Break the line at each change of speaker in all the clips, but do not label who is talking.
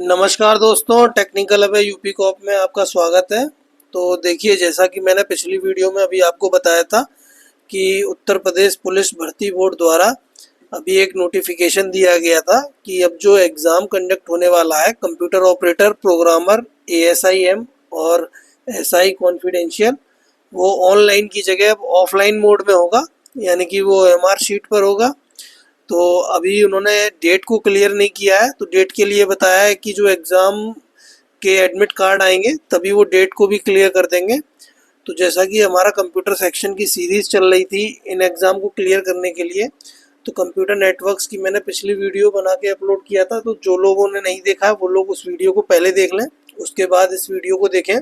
नमस्कार दोस्तों, टेक्निकल अब यूपी कॉप में आपका स्वागत है। तो देखिए, जैसा कि मैंने पिछली वीडियो में अभी आपको बताया था कि उत्तर प्रदेश पुलिस भर्ती बोर्ड द्वारा अभी एक नोटिफिकेशन दिया गया था कि अब जो एग्ज़ाम कंडक्ट होने वाला है कंप्यूटर ऑपरेटर, प्रोग्रामर, एएसआईएम और एसआई कॉन्फिडेंशियल, वो ऑनलाइन की जगह अब ऑफलाइन मोड में होगा, यानी कि वो एमआर शीट पर होगा। तो अभी उन्होंने डेट को क्लियर नहीं किया है, तो डेट के लिए बताया है कि जो एग्ज़ाम के एडमिट कार्ड आएंगे तभी वो डेट को भी क्लियर कर देंगे। तो जैसा कि हमारा कंप्यूटर सेक्शन की सीरीज़ चल रही थी इन एग्ज़ाम को क्लियर करने के लिए, तो कंप्यूटर नेटवर्क्स की मैंने पिछली वीडियो बना के अपलोड किया था। तो जो लोगों ने नहीं देखा है वो लोग उस वीडियो को पहले देख लें, उसके बाद इस वीडियो को देखें।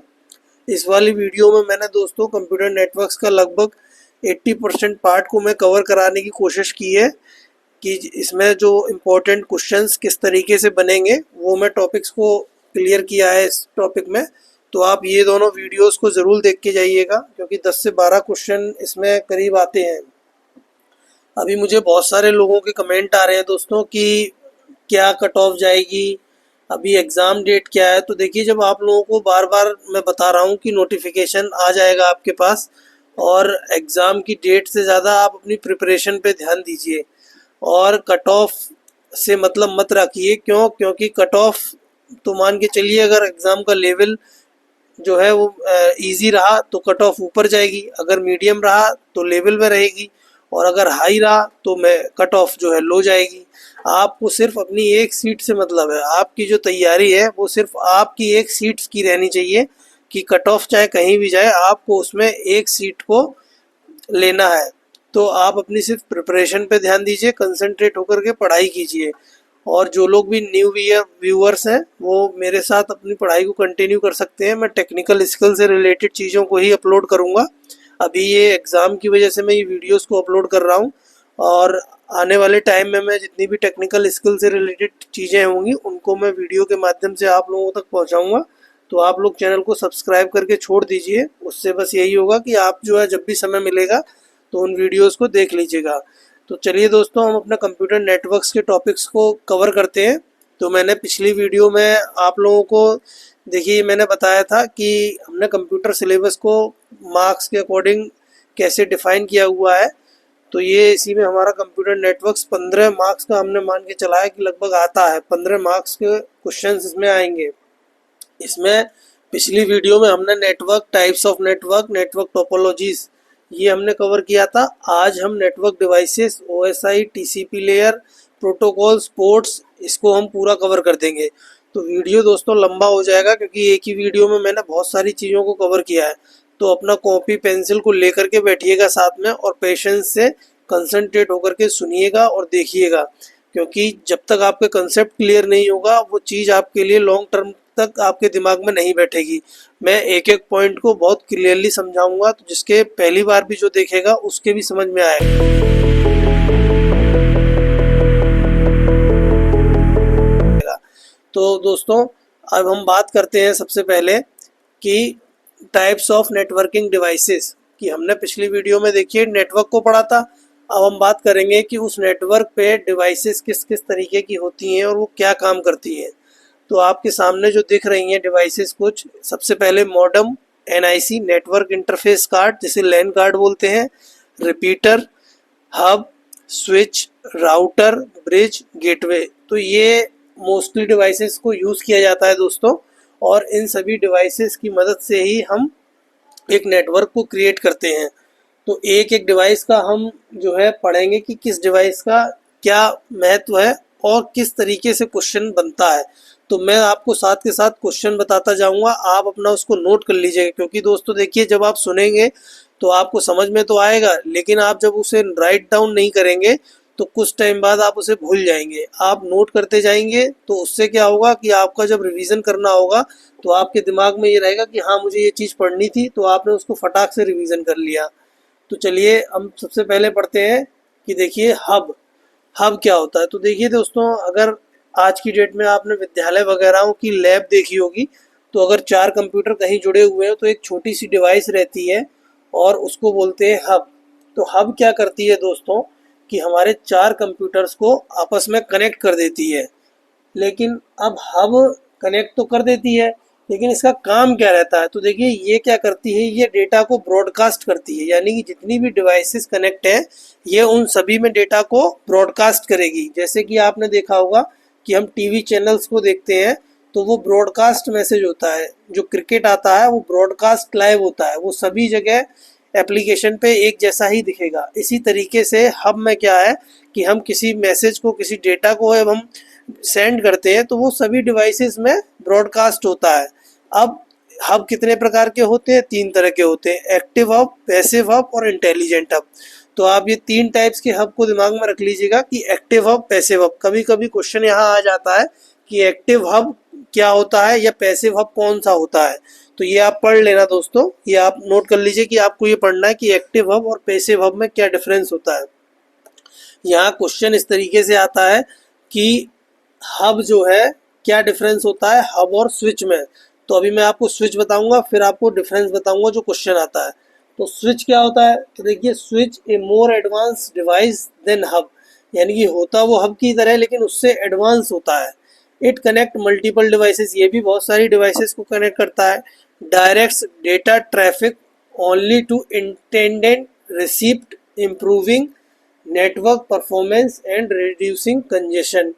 इस वाली वीडियो में मैंने दोस्तों कंप्यूटर नेटवर्क्स का लगभग 80% पार्ट को मैं कवर कराने की कोशिश की है कि इसमें जो इम्पोर्टेंट क्वेश्चंस किस तरीके से बनेंगे वो मैं टॉपिक्स को क्लियर किया है इस टॉपिक में। तो आप ये दोनों वीडियोस को ज़रूर देख के जाइएगा, क्योंकि 10 से 12 क्वेश्चन इसमें करीब आते हैं। अभी मुझे बहुत सारे लोगों के कमेंट आ रहे हैं दोस्तों कि क्या कट ऑफ जाएगी, अभी एग्ज़ाम डेट क्या है। तो देखिए, जब आप लोगों को बार बार मैं बता रहा हूँ कि नोटिफिकेशन आ जाएगा आपके पास, और एग्ज़ाम की डेट से ज़्यादा आप अपनी प्रिपरेशन पे ध्यान दीजिए और कट ऑफ से मतलब मत रखिए। क्योंकि कट ऑफ तो मान के चलिए, अगर एग्ज़ाम का लेवल जो है वो इजी रहा तो कट ऑफ ऊपर जाएगी, अगर मीडियम रहा तो लेवल में रहेगी, और अगर हाई रहा तो मैं कट ऑफ जो है लो जाएगी। आपको सिर्फ अपनी एक सीट से मतलब है, आपकी जो तैयारी है वो सिर्फ आपकी एक सीट की रहनी चाहिए कि कट ऑफ चाहे कहीं भी जाए आपको उसमें एक सीट को लेना है। तो आप अपनी सिर्फ प्रिपरेशन पे ध्यान दीजिए, कंसंट्रेट होकर के पढ़ाई कीजिए। और जो लोग भी न्यू व्यूअर्स हैं वो मेरे साथ अपनी पढ़ाई को कंटिन्यू कर सकते हैं। मैं टेक्निकल स्किल से रिलेटेड चीज़ों को ही अपलोड करूँगा। अभी ये एग्ज़ाम की वजह से मैं ये वीडियोस को अपलोड कर रहा हूँ, और आने वाले टाइम में मैं जितनी भी टेक्निकल स्किल से रिलेटेड चीज़ें होंगी उनको मैं वीडियो के माध्यम से आप लोगों तक पहुँचाऊँगा। तो आप लोग चैनल को सब्सक्राइब करके छोड़ दीजिए, उससे बस यही होगा कि आप जो है जब भी समय मिलेगा तो उन वीडियोस को देख लीजिएगा। तो चलिए दोस्तों, हम अपना कंप्यूटर नेटवर्क्स के टॉपिक्स को कवर करते हैं। तो मैंने पिछली वीडियो में आप लोगों को देखिए मैंने बताया था कि हमने कंप्यूटर सिलेबस को मार्क्स के अकॉर्डिंग कैसे डिफ़ाइन किया हुआ है। तो ये इसी में हमारा कंप्यूटर नेटवर्क्स 15 मार्क्स का हमने मान के चला है कि लगभग आता है। 15 मार्क्स के क्वेश्चन इसमें आएंगे। इसमें पिछली वीडियो में हमने network types of network, network topologies, ये हमने कवर किया था। आज हम network devices, OSI, TCP layer, protocols, ports, इसको हम पूरा कवर कर देंगे। तो वीडियो दोस्तों लंबा हो जाएगा, क्योंकि एक ही वीडियो में मैंने बहुत सारी चीज़ों को कवर किया है। तो अपना कॉपी पेंसिल को लेकर के बैठिएगा साथ में, और पेशेंस से कंसंट्रेट होकर के सुनिएगा और देखिएगा, क्योंकि जब तक आपका कंसेप्ट क्लियर नहीं होगा वो चीज़ आपके लिए लॉन्ग टर्म तक आपके दिमाग में नहीं बैठेगी। मैं एक एक पॉइंट को बहुत क्लियरली समझाऊंगा, तो जिसके पहली बार भी जो देखेगा उसके भी समझ में आएगा। तो दोस्तों, अब हम बात करते हैं सबसे पहले कि टाइप्स ऑफ नेटवर्किंग डिवाइसेस की। हमने पिछली वीडियो में देखिए नेटवर्क को पढ़ा था। अब हम बात करेंगे कि उस नेटवर्क पे डिवाइसेस किस किस तरीके की होती हैं और वो क्या काम करती हैं। तो आपके सामने जो दिख रही हैं डिवाइसेस कुछ, सबसे पहले modem, NIC, network interface card जिसे लैन कार्ड बोलते हैं, repeater, hub, switch, router, bridge, gateway. तो ये मोस्टली डिवाइसेस को यूज़ किया जाता है दोस्तों, और इन सभी डिवाइसेस की मदद से ही हम एक नेटवर्क को क्रिएट करते हैं। तो एक एक डिवाइस का हम जो है पढ़ेंगे कि किस डिवाइस का क्या महत्व है और किस तरीके से क्वेश्चन बनता है। तो मैं आपको साथ के साथ क्वेश्चन बताता जाऊंगा, आप अपना उसको नोट कर लीजिएगा। क्योंकि दोस्तों देखिए, जब आप सुनेंगे तो आपको समझ में तो आएगा, लेकिन आप जब उसे राइट डाउन नहीं करेंगे तो कुछ टाइम बाद आप उसे भूल जाएंगे। आप नोट करते जाएंगे तो उससे क्या होगा कि आपका जब रिवीजन करना होगा तो आपके दिमाग में ये रहेगा कि हाँ मुझे ये चीज़ पढ़नी थी, तो आपने उसको फटाक से रिवीजन कर लिया। तो चलिए हम सबसे पहले पढ़ते हैं कि देखिए हब क्या होता है। तो देखिए दोस्तों, अगर आज की डेट में आपने विद्यालय वगैरह की लैब देखी होगी, तो अगर 4 कंप्यूटर कहीं जुड़े हुए हैं तो एक छोटी सी डिवाइस रहती है और उसको बोलते हैं हब। तो हब क्या करती है दोस्तों कि हमारे 4 कंप्यूटर्स को आपस में कनेक्ट कर देती है। लेकिन अब हब कनेक्ट तो कर देती है, लेकिन इसका काम क्या रहता है? तो देखिए ये क्या करती है, ये डेटा को ब्रॉडकास्ट करती है, यानी कि जितनी भी डिवाइसेस कनेक्ट है ये उन सभी में डेटा को ब्रॉडकास्ट करेगी। जैसे कि आपने देखा होगा कि हम टीवी चैनल्स को देखते हैं तो वो ब्रॉडकास्ट मैसेज होता है, जो क्रिकेट आता है वो ब्रॉडकास्ट लाइव होता है, वो सभी जगह एप्लीकेशन पे एक जैसा ही दिखेगा। इसी तरीके से हब में क्या है कि हम किसी मैसेज को, किसी डेटा को जब हम सेंड करते हैं तो वो सभी डिवाइसेस में ब्रॉडकास्ट होता है। अब हब कितने प्रकार के होते हैं? 3 तरह के होते हैं, एक्टिव हब, पैसिव हब और इंटेलिजेंट हब। तो आप ये 3 टाइप्स के हब को दिमाग में रख लीजिएगा कि एक्टिव हब, पैसिव हब। कभी कभी क्वेश्चन यहाँ आ जाता है कि एक्टिव हब क्या होता है या पैसिव हब कौन सा होता है, तो ये आप पढ़ लेना दोस्तों, ये आप नोट कर लीजिए कि आपको ये पढ़ना है कि एक्टिव हब और पैसिव हब में क्या डिफरेंस होता है। यहाँ क्वेश्चन इस तरीके से आता है कि हब जो है क्या डिफरेंस होता है हब और स्विच में। तो अभी मैं आपको स्विच बताऊंगा, फिर आपको डिफरेंस बताऊंगा जो क्वेश्चन आता है। तो स्विच क्या होता है? तो देखिए switch a more advanced device than hub, यानी कि होता वो हब की तरह लेकिन उससे एडवांस होता है। इट कनेक्ट मल्टीपल डिवाइसेस, ये भी बहुत सारी डिवाइसेस को कनेक्ट करता है। Directs data traffic only to intended receipt, improving network performance and reducing congestion.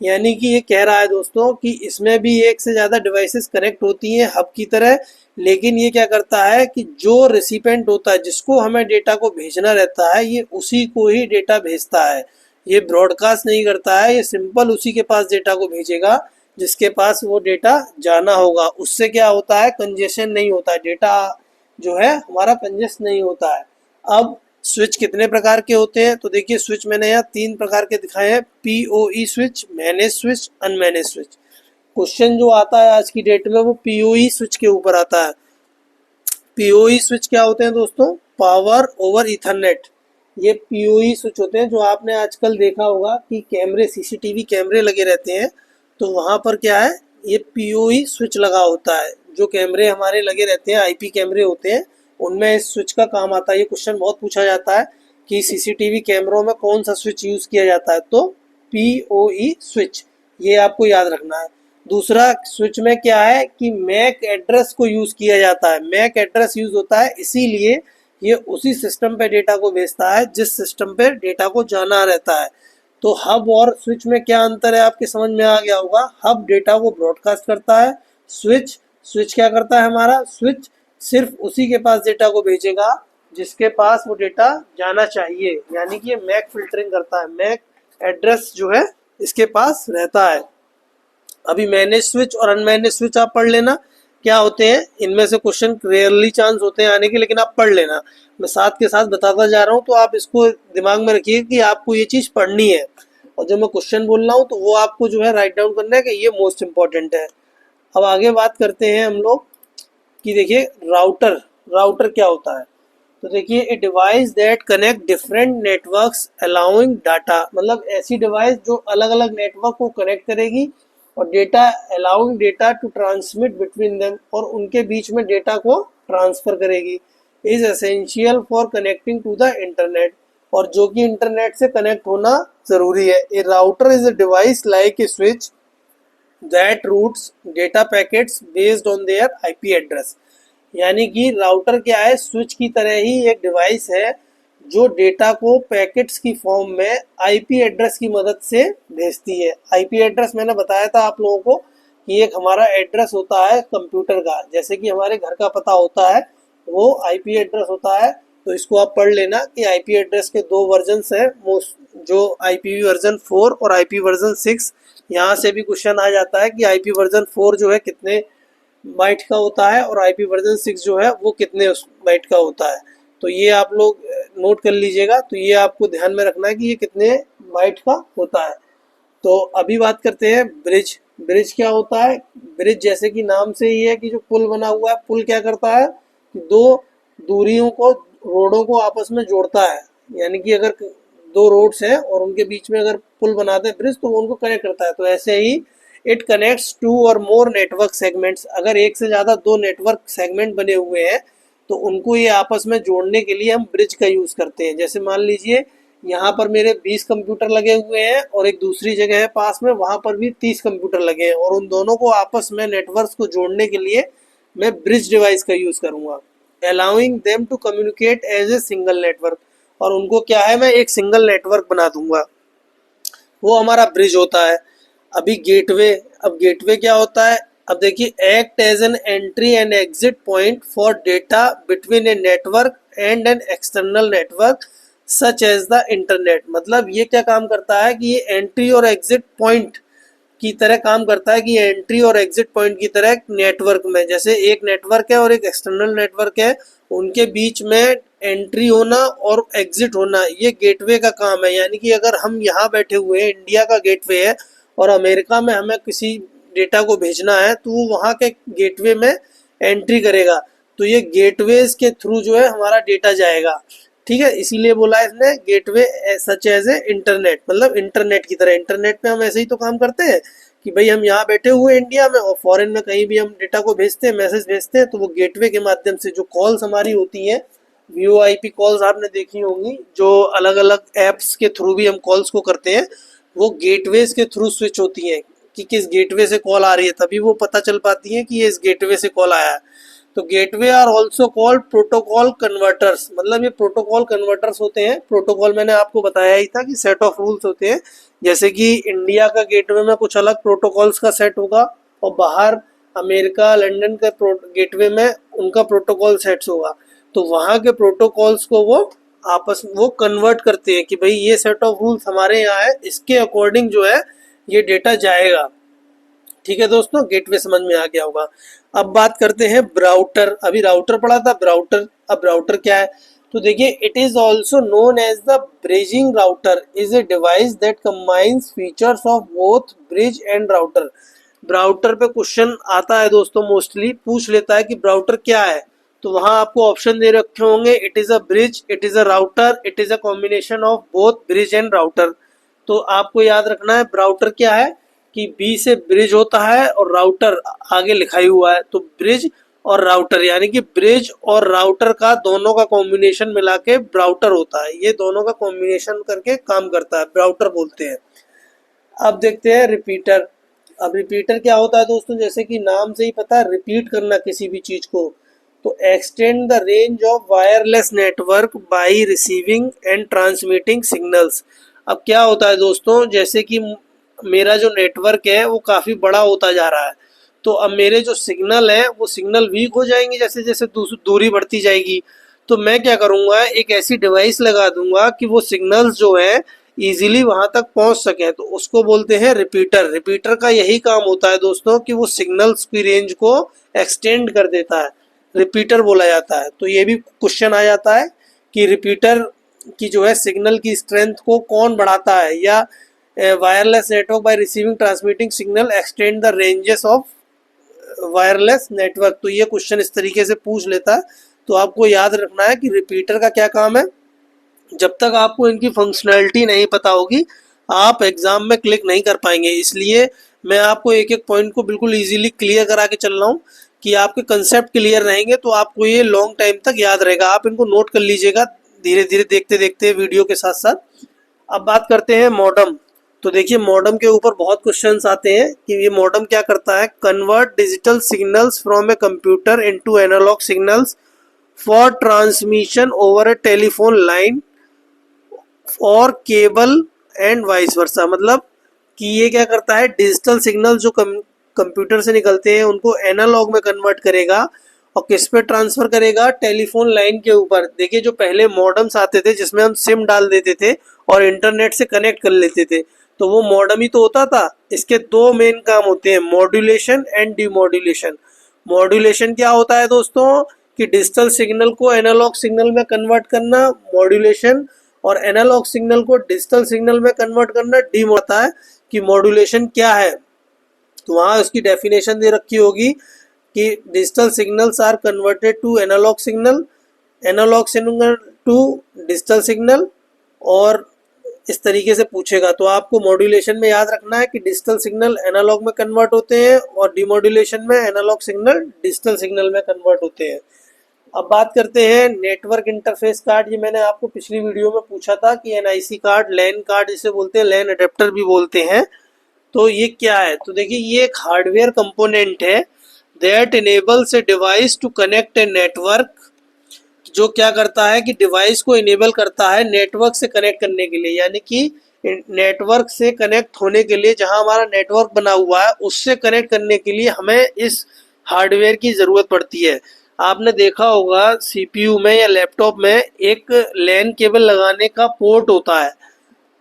यानी कि ये कह रहा है दोस्तों कि इसमें भी एक से ज़्यादा डिवाइसेस कनेक्ट होती हैं हब की तरह, लेकिन ये क्या करता है कि जो रिसिपेंट होता है, जिसको हमें डेटा को भेजना रहता है, ये उसी को ही डेटा भेजता है। ये ब्रॉडकास्ट नहीं करता है, ये सिंपल उसी के पास डेटा को भेजेगा जिसके पास वो डेटा जाना होगा। उससे क्या होता है? कंजेशन नहीं होता है, डेटा जो है हमारा कंजेस्ट नहीं होता है। अब स्विच कितने प्रकार के होते हैं? तो देखिए स्विच मैंने यहाँ 3 प्रकार के दिखाए हैं, PoE switch, manage switch, unmanaged switch. Question जो आता है आज की डेट में वो पीओई स्विच के ऊपर आता है। पीओई स्विच क्या होते हैं दोस्तों? Power over Ethernet. ये पीओई स्विच होते हैं जो आपने आजकल देखा होगा कि कैमरे, सीसीटीवी कैमरे लगे रहते हैं, तो वहाँ पर क्या है, ये पीओई स्विच लगा होता है। जो कैमरे हमारे लगे रहते हैं, आईपी कैमरे होते हैं, उनमें इस स्विच का काम आता है। ये क्वेश्चन बहुत पूछा जाता है कि सीसीटीवी कैमरों में कौन सा स्विच यूज़ किया जाता है, तो पीओई स्विच, ये आपको याद रखना है। दूसरा स्विच में क्या है कि मैक एड्रेस को यूज़ किया जाता है। मैक एड्रेस यूज़ होता है इसीलिए ये उसी सिस्टम पे डेटा को भेजता है जिस सिस्टम पे डेटा को जाना रहता है। तो हब और स्विच में क्या अंतर है आपके समझ में आ गया होगा। हब डेटा को ब्रॉडकास्ट करता है, स्विच स्विच क्या करता है हमारा? स्विच सिर्फ उसी के पास डेटा को भेजेगा जिसके पास वो डेटा जाना चाहिए, यानी कि ये मैक फिल्टरिंग करता है, मैक एड्रेस जो है इसके पास रहता है। अभी मैनेज स्विच और अनमैनेज स्विच आप पढ़ लेना क्या होते हैं। इनमें से क्वेश्चन रेयरली चांस होते हैं आने के, लेकिन आप पढ़ लेना, मैं साथ के साथ बताता जा रहा हूँ, तो आप इसको दिमाग में रखिए कि आपको ये चीज़ पढ़नी है, और जब मैं क्वेश्चन बोल रहा हूँ तो वो आपको जो है राइट डाउन करना है कि ये मोस्ट इंपॉर्टेंट है। अब आगे बात करते हैं हम लोग कि देखिए राउटर, राउटर क्या होता है? तो देखिए ए device that connect different networks allowing data, मतलब ऐसी डिवाइस जो अलग अलग नेटवर्क को कनेक्ट करेगी और data allowing data to transmit between them, और उनके बीच में डेटा को ट्रांसफर करेगी। Is essential for connecting to the internet, और जो कि इंटरनेट से कनेक्ट होना जरूरी है। A router is a device like a switch that routes data packets based on their IP address. यानी कि राउटर क्या है? स्विच की तरह ही एक डिवाइस है जो डेटा को पैकेट्स की फॉर्म में आईपी एड्रेस की मदद से भेजती है। आईपी एड्रेस मैंने बताया था आप लोगों को कि एक हमारा एड्रेस होता है कंप्यूटर का, जैसे कि हमारे घर का पता होता है वो आईपी एड्रेस होता है। तो इसको आप पढ़ लेना कि आईपी एड्रेस के 2 वर्जन्स है, जो आईपीवी वर्जन 4 और आईपी वर्जन 6। यहाँ से भी क्वेश्चन आ जाता है कि आईपी वर्जन 4 जो है कितने बाइट का होता है और आईपी वर्जन 6 जो है वो कितने बाइट का होता है। तो ये आप लोग नोट कर लीजिएगा, तो ये आपको ध्यान में रखना है कि ये कितने बाइट का होता है। तो अभी बात करते हैं ब्रिज। ब्रिज क्या होता है? ब्रिज जैसे कि नाम से ही है कि जो पुल बना हुआ है, पुल क्या करता है कि 2 दूरियों को, रोडों को आपस में जोड़ता है। यानी कि अगर 2 रोड्स हैं और उनके बीच में अगर पुल बनाते हैं ब्रिज, तो वो उनको कनेक्ट करता है। तो ऐसे ही इट कनेक्ट्स 2 और मोर नेटवर्क सेगमेंट्स, अगर एक से ज़्यादा 2 नेटवर्क सेगमेंट बने हुए हैं तो उनको ये आपस में जोड़ने के लिए हम ब्रिज का यूज़ करते हैं। जैसे मान लीजिए यहाँ पर मेरे 20 कंप्यूटर लगे हुए हैं और एक दूसरी जगह है पास में, वहाँ पर भी 30 कंप्यूटर लगे हैं, और उन दोनों को आपस में नेटवर्क को जोड़ने के लिए मैं ब्रिज डिवाइस का यूज़ करूँगा, allowing them to communicate as a single network. और उनको क्या है, मैं एक सिंगल नेटवर्क बना दूंगा, वो हमारा ब्रिज होता है। अभी गेटवे, अब गेटवे क्या होता है, अब देखिए, act as an entry and exit point for data between a network and an external network such as the internet. मतलब ये क्या काम करता है कि ये एंट्री और एग्जिट पॉइंट की तरह काम करता है, कि एंट्री और एग्जिट पॉइंट की तरह नेटवर्क में, जैसे एक नेटवर्क है और एक एक्सटर्नल नेटवर्क है, उनके बीच में एंट्री होना और एग्जिट होना, ये गेटवे का काम है। यानी कि अगर हम यहाँ बैठे हुए हैं, इंडिया का गेटवे है, और अमेरिका में हमें किसी डेटा को भेजना है, तो वो वहाँ के गेटवे में एंट्री करेगा, तो ये गेटवेज के थ्रू जो है हमारा डेटा जाएगा। ठीक है, इसीलिए बोला है इसने gateway such as a internet, मतलब इंटरनेट की तरह। इंटरनेट पे हम ऐसे ही तो काम करते हैं कि भाई हम यहाँ बैठे हुए इंडिया में और फॉरेन में कहीं भी हम डेटा को भेजते हैं, मैसेज भेजते हैं, तो वो गेटवे के माध्यम से जो कॉल्स हमारी होती हैं, वीओआईपी कॉल्स आपने देखी होंगी, जो अलग अलग ऐप्स के थ्रू भी हम कॉल्स को करते हैं, वो गेटवेज के थ्रू स्विच होती हैं कि किस गेटवे से कॉल आ रही है, तभी वो पता चल पाती है कि ये इस गेटवे से कॉल आया है। तो gateway are also called protocol converters, मतलब ये प्रोटोकॉल कन्वर्टर्स होते हैं। प्रोटोकॉल मैंने आपको बताया ही था कि सेट ऑफ रूल्स होते हैं, जैसे कि इंडिया का गेटवे में कुछ अलग प्रोटोकॉल्स का सेट होगा, और बाहर अमेरिका लंदन के गेटवे में उनका प्रोटोकॉल सेट्स होगा। तो वहाँ के प्रोटोकॉल्स को वो आपस में वो कन्वर्ट करते हैं कि भाई ये सेट ऑफ रूल्स हमारे यहाँ है, इसके अकॉर्डिंग जो है ये डेटा जाएगा। ठीक है दोस्तों, गेटवे समझ में आ गया होगा। अब बात करते हैं ब्राउटर। अभी राउटर पढ़ा था, ब्राउटर। अब ब्राउटर क्या है, तो देखिए, it is also known as the bridging router, is a device that combines features of both bridge and router. Brouter पे क्वेश्चन आता है दोस्तों, मोस्टली पूछ लेता है कि ब्राउटर क्या है, तो वहां आपको ऑप्शन दे रखे होंगे, it is a bridge, it is a router, it is a combination of both bridge and router. तो आपको याद रखना है ब्राउटर क्या है, कि बी से ब्रिज होता है और राउटर आगे लिखा ही हुआ है, तो ब्रिज और राउटर, यानी कि ब्रिज और राउटर का दोनों का कॉम्बिनेशन मिला के ब्राउटर होता है। ये दोनों का कॉम्बिनेशन करके काम करता है, ब्राउटर बोलते हैं। अब देखते हैं रिपीटर। अब रिपीटर क्या होता है दोस्तों, जैसे कि नाम से ही पता है, रिपीट करना किसी भी चीज को। तो extend the range of wireless network by receiving and transmitting signals. अब क्या होता है दोस्तों, जैसे कि मेरा जो नेटवर्क है वो काफ़ी बड़ा होता जा रहा है, तो अब मेरे जो सिग्नल है वो सिग्नल वीक हो जाएंगे जैसे जैसे दूरी बढ़ती जाएगी। तो मैं क्या करूँगा, एक ऐसी डिवाइस लगा दूंगा कि वो सिग्नल्स जो है इजीली वहां तक पहुंच सके, तो उसको बोलते हैं रिपीटर। रिपीटर का यही काम होता है दोस्तों कि वो सिग्नल्स की रेंज को एक्सटेंड कर देता है, रिपीटर बोला जाता है। तो ये भी क्वेश्चन आ जाता है कि रिपीटर की जो है सिग्नल की स्ट्रेंथ को कौन बढ़ाता है, या wireless network by receiving transmitting signal extend the ranges of wireless network. तो ये क्वेश्चन इस तरीके से पूछ लेता है। तो आपको याद रखना है कि रिपीटर का क्या काम है। जब तक आपको इनकी फंक्शनैलिटी नहीं पता होगी, आप एग्जाम में क्लिक नहीं कर पाएंगे। इसलिए मैं आपको एक एक पॉइंट को बिल्कुल इजीली क्लियर करा के चल रहा हूँ कि आपके कंसेप्ट क्लियर रहेंगे, तो आपको ये लॉन्ग टाइम तक याद रहेगा। आप इनको नोट कर लीजिएगा धीरे धीरे देखते देखते वीडियो के साथ साथ। अब बात करते हैं मॉडम। तो देखिए, मॉडम के ऊपर बहुत क्वेश्चंस आते हैं कि ये मॉडम क्या करता है। Convert digital signals from a computer into analog signals for transmission over a telephone line और केबल एंड वाइस वर्सा। मतलब कि ये क्या करता है, डिजिटल सिग्नल जो कंप्यूटर से निकलते हैं उनको एनालॉग में कन्वर्ट करेगा, और किस पे ट्रांसफर करेगा, टेलीफोन लाइन के ऊपर। देखिए, जो पहले मॉडम्स आते थे जिसमें हम सिम डाल देते थे और इंटरनेट से कनेक्ट कर लेते थे, तो वो मॉडम ही तो होता था। इसके दो मेन काम होते हैं, मॉड्यूलेशन एंड डीमॉड्यूलेशन। मॉड्यूलेशन क्या होता है दोस्तों, कि डिजिटल सिग्नल को एनालॉग सिग्नल में कन्वर्ट करना मॉड्यूलेशन, और एनालॉग सिग्नल को डिजिटल सिग्नल में कन्वर्ट करना डीम होता है। कि मॉड्यूलेशन क्या है, तो वहाँ उसकी डेफिनेशन दे रखी होगी कि digital signals are converted to analog signal, analog signal to digital signal, और इस तरीके से पूछेगा। तो आपको मॉड्यूलेशन में याद रखना है कि डिजिटल सिग्नल एनालॉग में कन्वर्ट होते हैं, और डीमॉड्यूलेशन में एनालॉग सिग्नल डिजिटल सिग्नल में कन्वर्ट होते हैं। अब बात करते हैं नेटवर्क इंटरफेस कार्ड। ये मैंने आपको पिछली वीडियो में पूछा था कि एनआईसी कार्ड, लैन कार्ड जिसे बोलते हैं, लैन अडेप्टर भी बोलते हैं। तो ये क्या है? तो देखिए ये एक हार्डवेयर कंपोनेंट है that enables a device to connect a network, जो क्या करता है कि डिवाइस को इनेबल करता है नेटवर्क से कनेक्ट करने के लिए, यानी कि नेटवर्क से कनेक्ट होने के लिए, जहां हमारा नेटवर्क बना हुआ है उससे कनेक्ट करने के लिए हमें इस हार्डवेयर की ज़रूरत पड़ती है। आपने देखा होगा सीपीयू में या लैपटॉप में एक लैन केबल लगाने का पोर्ट होता है,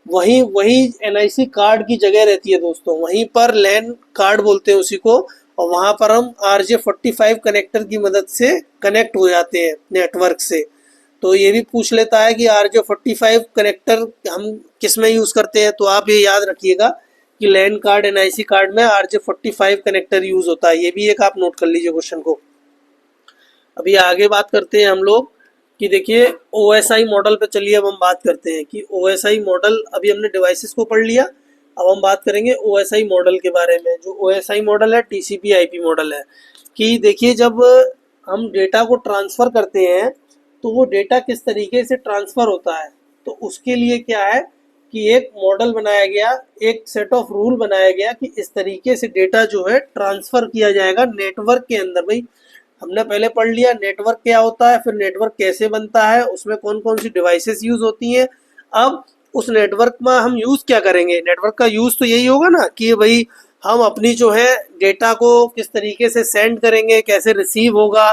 वही वही एनआईसी कार्ड की जगह रहती है दोस्तों। वहीं पर लैन कार्ड बोलते हैं उसी को, और वहां पर हम RJ45 कनेक्टर की मदद से कनेक्ट हो जाते हैं नेटवर्क से। तो ये भी पूछ लेता है कि RJ45 कनेक्टर हम किस में यूज़ करते हैं, तो आप ये याद रखिएगा कि लैन कार्ड, एनआईसी कार्ड में RJ45 कनेक्टर यूज़ होता है। ये भी एक आप नोट कर लीजिए क्वेश्चन को। अभी आगे बात करते हैं हम लोग कि देखिए OSI मॉडल पे चलिए अब हम बात करते हैं कि OSI मॉडल, अभी हमने डिवाइसेस को पढ़ लिया, अब हम बात करेंगे OSI मॉडल के बारे में। जो OSI मॉडल है TCP/IP मॉडल है। कि देखिए जब हम डेटा को ट्रांसफ़र करते हैं तो वो डेटा किस तरीके से ट्रांसफ़र होता है, तो उसके लिए क्या है कि एक मॉडल बनाया गया, एक सेट ऑफ रूल बनाया गया कि इस तरीके से डेटा जो है ट्रांसफ़र किया जाएगा नेटवर्क के अंदर। भाई हमने पहले पढ़ लिया नेटवर्क क्या होता है, फिर नेटवर्क कैसे बनता है, उसमें कौन कौन सी डिवाइसेस यूज होती हैं। अब उस नेटवर्क में हम यूज क्या करेंगे? नेटवर्क का यूज तो यही होगा ना कि भाई हम अपनी जो है डेटा को किस तरीके से सेंड करेंगे, कैसे रिसीव होगा,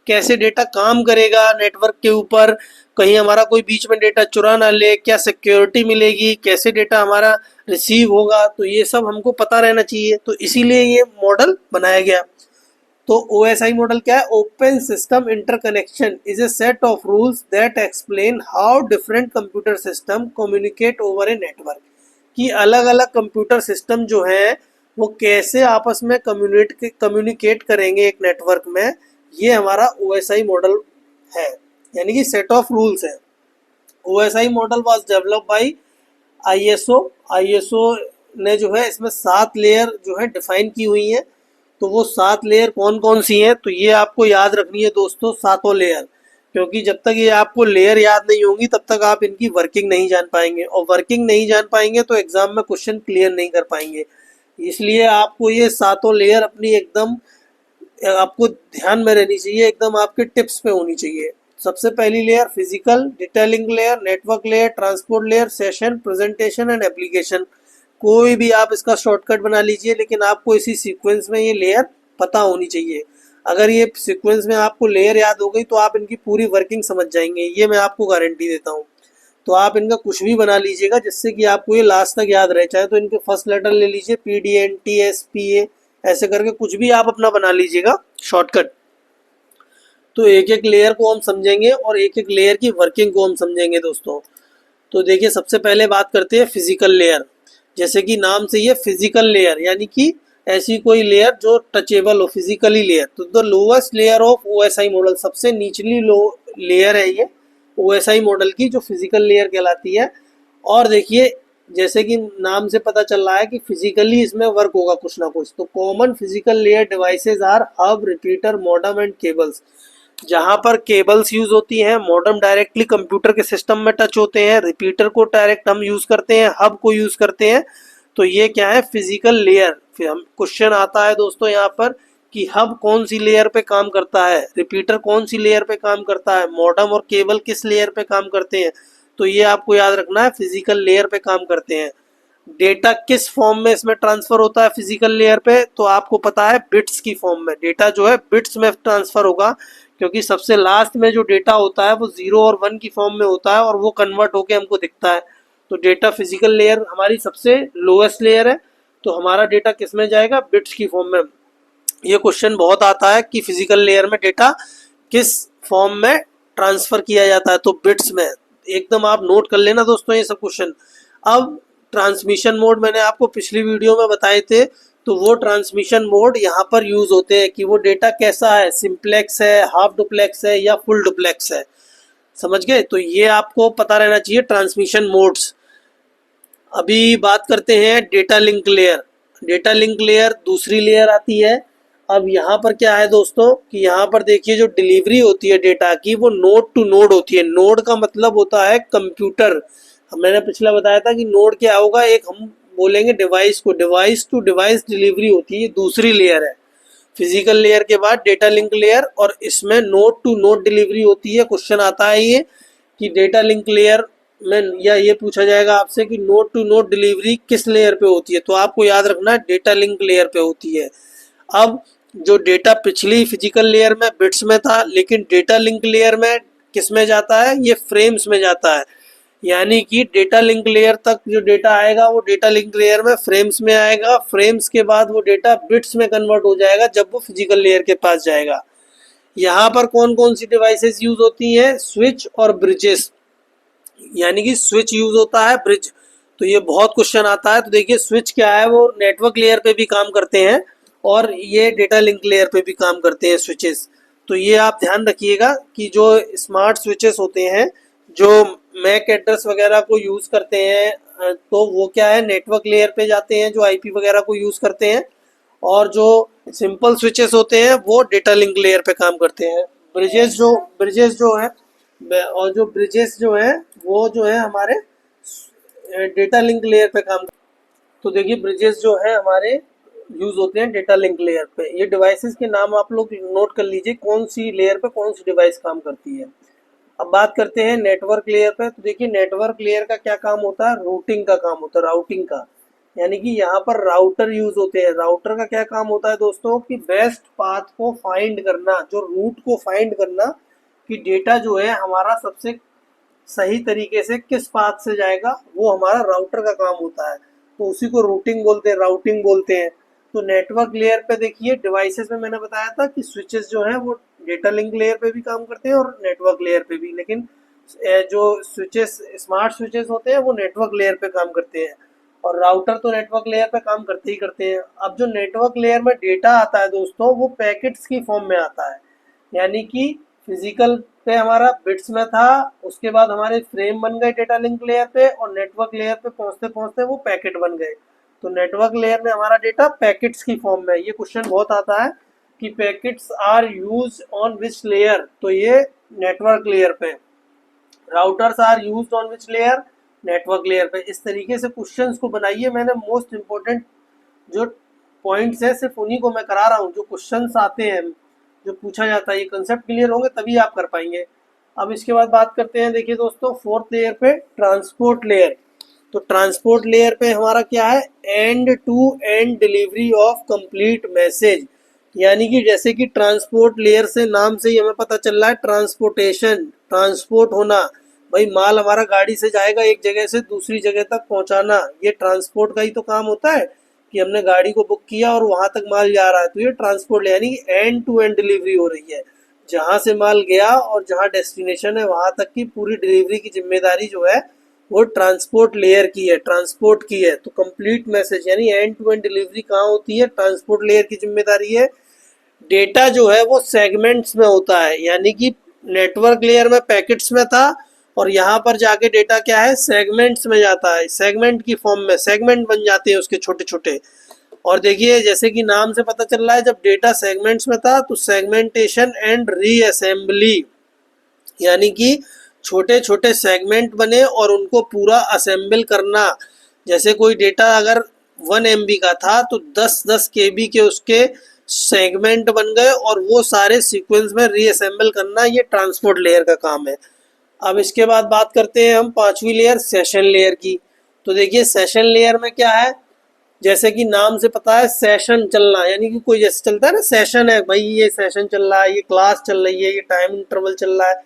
कैसे डेटा काम करेगा नेटवर्क के ऊपर, कहीं हमारा कोई बीच में डेटा चुरा ना ले, क्या सिक्योरिटी मिलेगी, कैसे डेटा हमारा रिसीव होगा, तो ये सब हमको पता रहना चाहिए। तो इसीलिए ये मॉडल बनाया गया। तो OSI मॉडल क्या है? Open system interconnection is a set of rules that explain how different computer system communicate over a network. कि अलग अलग कंप्यूटर सिस्टम जो हैं वो कैसे आपस में कम्युनिकेट करेंगे एक नेटवर्क में, ये हमारा OSI मॉडल है, यानी कि सेट ऑफ रूल्स है। OSI model was develop by ISO ने जो है इसमें 7 लेयर जो है डिफाइन की हुई हैं। तो वो 7 लेयर कौन कौन सी हैं, तो ये आपको याद रखनी है दोस्तों, सातों लेयर। क्योंकि जब तक ये आपको लेयर याद नहीं होंगी तब तक आप इनकी वर्किंग नहीं जान पाएंगे, और वर्किंग नहीं जान पाएंगे तो एग्जाम में क्वेश्चन क्लियर नहीं कर पाएंगे। इसलिए आपको ये सातों लेयर अपनी एकदम आपको ध्यान में रहनी चाहिए, एकदम आपके टिप्स पे होनी चाहिए। सबसे पहली layer physical, data link layer, network layer, transport layer, session, presentation and application. कोई भी आप इसका शॉर्टकट बना लीजिए, लेकिन आपको इसी सीक्वेंस में ये लेयर पता होनी चाहिए। अगर ये सीक्वेंस में आपको लेयर याद हो गई तो आप इनकी पूरी वर्किंग समझ जाएंगे, ये मैं आपको गारंटी देता हूँ। तो आप इनका कुछ भी बना लीजिएगा जिससे कि आपको ये लास्ट तक याद रहे। चाहे तो इनके फर्स्ट लेटर ले लीजिए, PDNTSPA, ऐसे करके कुछ भी आप अपना बना लीजिएगा शॉर्टकट। तो एक एक लेयर को हम समझेंगे और एक एक लेयर की वर्किंग को हम समझेंगे दोस्तों। तो देखिए सबसे पहले बात करते हैं फिजिकल लेयर। जैसे कि नाम से ये फिजिकल लेयर, यानी कि ऐसी कोई लेयर जो टचेबल हो, फिजिकली लेयर। तो the lowest layer of OSI model, सबसे निचली लेयर है ये OSI मॉडल की, जो फिजिकल लेयर कहलाती है। और देखिए जैसे कि नाम से पता चल रहा है कि फिजिकली इसमें वर्क होगा कुछ ना कुछ। तो common physical layer devices are hub, repeater, modem and cables. जहां पर केबल्स यूज होती हैं, मॉडेम डायरेक्टली कंप्यूटर के सिस्टम में टच होते हैं, रिपीटर को डायरेक्ट हम यूज करते हैं, हब को यूज करते हैं। तो ये क्या है? Physical layer. फिर हम क्वेश्चन आता है दोस्तों यहाँ पर कि हब कौन सी लेयर पे काम करता है, रिपीटर कौन सी लेयर पे काम करता है, मॉडेम और केबल किस लेयर पे काम करते हैं। तो ये आपको याद रखना है, फिजिकल लेयर पे काम करते हैं। डेटा किस फॉर्म में इसमें ट्रांसफर होता है फिजिकल लेयर पे, तो आपको पता है बिट्स की फॉर्म में। डेटा जो है बिट्स में ट्रांसफर होगा, क्योंकि सबसे लास्ट में जो डेटा होता है वो 0 और 1 की फॉर्म में होता है, और वो कन्वर्ट होके हमको दिखता है। तो डेटा फिजिकल लेयर हमारी सबसे लोएस्ट लेयर है, तो हमारा डेटा किस में जाएगा? बिट्स की फॉर्म में। ये क्वेश्चन बहुत आता है कि फिजिकल लेयर में डेटा किस फॉर्म में ट्रांसफर किया जाता है, तो बिट्स में। एकदम आप नोट कर लेना दोस्तों ये सब क्वेश्चन। अब ट्रांसमिशन मोड मैंने आपको पिछली वीडियो में बताए थे, तो वो ट्रांसमिशन मोड यहाँ पर यूज होते हैं कि वो डेटा कैसा है, सिंप्लेक्स है, हाफ डुप्लेक्स है या फुल डुप्लेक्स है। समझ गए? तो ये आपको पता रहना चाहिए ट्रांसमिशन मोड्स। अभी बात करते हैं data link layer. Data link layer दूसरी लेयर आती है। अब यहाँ पर क्या है दोस्तों कि यहाँ पर देखिए जो डिलीवरी होती है डेटा की वो नोड टू नोड होती है। नोड का मतलब होता है कंप्यूटर। मैंने पिछला बताया था कि नोड क्या होगा, एक हम बोलेंगे डिवाइस को, डिवाइस टू डिवाइस डिलीवरी होती है, दूसरी लेयर है। फिजिकल लेयर के बाद डेटा लिंक लेयर, और इसमें नोड टू नोड डिलीवरी होती है। क्वेश्चन आता है ये कि डेटा लिंक लेयर में, या ये पूछा जाएगा आपसे कि नोड टू नोड डिलीवरी किस लेयर पे होती है, तो आपको याद रखना है डेटा लिंक लेयर पे होती है। अब जो डेटा पिछली फिजिकल लेयर में बिट्स में था, लेकिन डेटा लिंक लेयर में किस में जाता है, ये फ्रेम्स में जाता है। यानी कि डेटा लिंक लेयर तक जो डेटा आएगा वो डेटा लिंक लेयर में फ्रेम्स में आएगा। फ्रेम्स के बाद वो डेटा बिट्स में कन्वर्ट हो जाएगा जब वो फिजिकल लेयर के पास जाएगा। यहाँ पर कौन कौन सी डिवाइसेस यूज होती हैं, स्विच और ब्रिजेस। यानी कि स्विच यूज होता है, ब्रिज तो ये बहुत क्वेश्चन आता है। तो देखिए स्विच क्या है, वो नेटवर्क लेयर पे भी काम करते हैं और ये डेटा लिंक लेयर पे भी काम करते हैं स्विचेस। तो ये आप ध्यान रखिएगा कि जो स्मार्ट स्विचेस होते हैं जो मैक एड्रेस वगैरह को यूज करते हैं, तो वो क्या है नेटवर्क लेयर पे जाते हैं जो आईपी वगैरह को यूज करते हैं, और जो सिंपल स्विचेस होते हैं वो डेटा लिंक लेयर पे काम करते हैं। ब्रिजेस जो है, और जो ब्रिजेस जो है वो जो है हमारे डेटा लिंक लेयर पे काम। तो देखिए ब्रिजेस जो है हमारे यूज होते हैं डेटा लिंक लेयर पे। ये डिवाइसेस के नाम आप लोग नोट कर लीजिए, कौन सी लेयर पे कौन सी डिवाइस काम करती है। अब बात करते हैं नेटवर्क लेयर पे। तो देखिए नेटवर्क लेयर का क्या काम होता है, रूटिंग का काम होता है, राउटिंग का। यानी कि यहाँ पर राउटर यूज होते हैं। राउटर का क्या काम होता है दोस्तों कि बेस्ट पाथ को फाइंड करना, जो रूट को फाइंड करना कि डेटा जो है हमारा सबसे सही तरीके से किस पाथ से जाएगा, वो हमारा राउटर का काम होता है। तो उसी को रूटिंग बोलते हैं, राउटिंग बोलते हैं। तो नेटवर्क लेयर पे देखिए डिवाइसेस में मैंने बताया था कि स्विचेस जो है वो डेटा लिंक लेयर पे भी काम करते हैं और नेटवर्क लेयर पे भी, लेकिन जो स्विचेस स्मार्ट स्विचेस होते हैं वो नेटवर्क लेयर पे काम करते हैं, और राउटर तो नेटवर्क लेयर पे काम करते ही करते हैं। अब जो नेटवर्क लेयर में डेटा आता है दोस्तों वो पैकेट्स की फॉर्म में आता है। यानी कि फिजिकल पे हमारा बिट्स में था, उसके बाद हमारे फ्रेम बन गए डेटा लिंक लेयर पे, और नेटवर्क लेयर पे पहुंचते पहुंचते वो पैकेट बन गए। तो नेटवर्क लेयर में हमारा डेटा पैकेट्स की फॉर्म में। ये क्वेश्चन बहुत आता है कि packets are use on which layer, तो ये नेटवर्क लेयर पे। Routers are use on which layer, network layer पे। इस तरीके से क्वेश्चंस को बनाइए। मैंने मोस्ट इंपॉर्टेंट जो पॉइंट्स है सिर्फ उन्हीं को मैं करा रहा हूँ। जो क्वेश्चंस आते हैं, जो पूछा जाता है, ये कंसेप्ट क्लियर होंगे तभी आप कर पाएंगे। अब इसके बाद बात करते हैं, देखिए दोस्तों फोर्थ लेयर पे ट्रांसपोर्ट लेयर। तो ट्रांसपोर्ट लेयर पे हमारा क्या है, end to end delivery of complete message. यानी कि जैसे कि ट्रांसपोर्ट लेयर से नाम से ही हमें पता चल रहा है ट्रांसपोर्टेशन, ट्रांसपोर्ट होना। भाई माल हमारा गाड़ी से जाएगा एक जगह से दूसरी जगह तक पहुंचाना, ये ट्रांसपोर्ट का ही तो काम होता है कि हमने गाड़ी को बुक किया और वहां तक माल जा रहा है। तो ये ट्रांसपोर्ट यानी कि एंड टू एंड डिलीवरी हो रही है। जहां से माल गया और जहां डेस्टिनेशन है वहां तक की पूरी डिलीवरी की जिम्मेदारी जो है वो ट्रांसपोर्ट लेयर की है, ट्रांसपोर्ट की है। तो कंप्लीट मैसेज यानी एंड टू एंड डिलीवरी कहाँ होती है, ट्रांसपोर्ट लेयर की जिम्मेदारी है। डेटा जो है वो सेगमेंट्स में होता है। यानी कि नेटवर्क लेयर में पैकेट्स में था, और यहाँ पर जाके डेटा क्या है, सेगमेंट्स में जाता है। सेगमेंट की फॉर्म में सेगमेंट बन जाते हैं उसके छोटे छोटे। और देखिए जैसे कि नाम से पता चल रहा है, जब डेटा सेगमेंट्स में था तो सेगमेंटेशन एंड रीअसेंबली, यानी कि छोटे छोटे सेगमेंट बने और उनको पूरा असेंबल करना। जैसे कोई डेटा अगर 1 MB का था तो 10-10 KB के उसके सेगमेंट बन गए और वो सारे सीक्वेंस में रीअसेंबल करना, ये ट्रांसपोर्ट लेयर का काम है। अब इसके बाद बात करते हैं हम पांचवी लेयर, सेशन लेयर की। तो देखिए सेशन लेयर में क्या है, जैसे कि नाम से पता है सेशन चलना, यानी कि कोई जैसे चलता है ना, सेशन है भाई, ये सेशन चल रहा है, ये क्लास चल रही है, ये टाइम इंटरवल चल रहा है।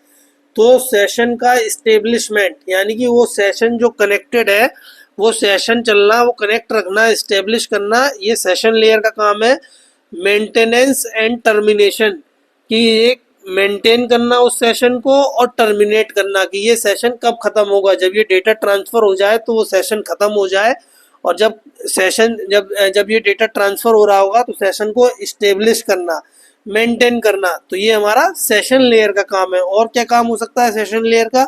तो सेशन का इस्टेब्लिशमेंट, यानी कि वो सेशन जो कनेक्टेड है, वो सेशन चलना, वो कनेक्ट रखना, इस्टेब्लिश करना, ये सेशन लेयर का काम है। मेंटेनेंस एंड टर्मिनेशन, कि एक मेंटेन करना उस सेशन को और टर्मिनेट करना कि ये सेशन कब खत्म होगा, जब ये डेटा ट्रांसफर हो जाए तो वो सेशन खत्म हो जाए, और जब सेशन जब ये डेटा ट्रांसफर हो रहा होगा तो सेशन को इस्टेब्लिश करना, मेंटेन करना। तो ये हमारा सेशन लेयर का काम है। और क्या काम हो सकता है सेशन लेयर का,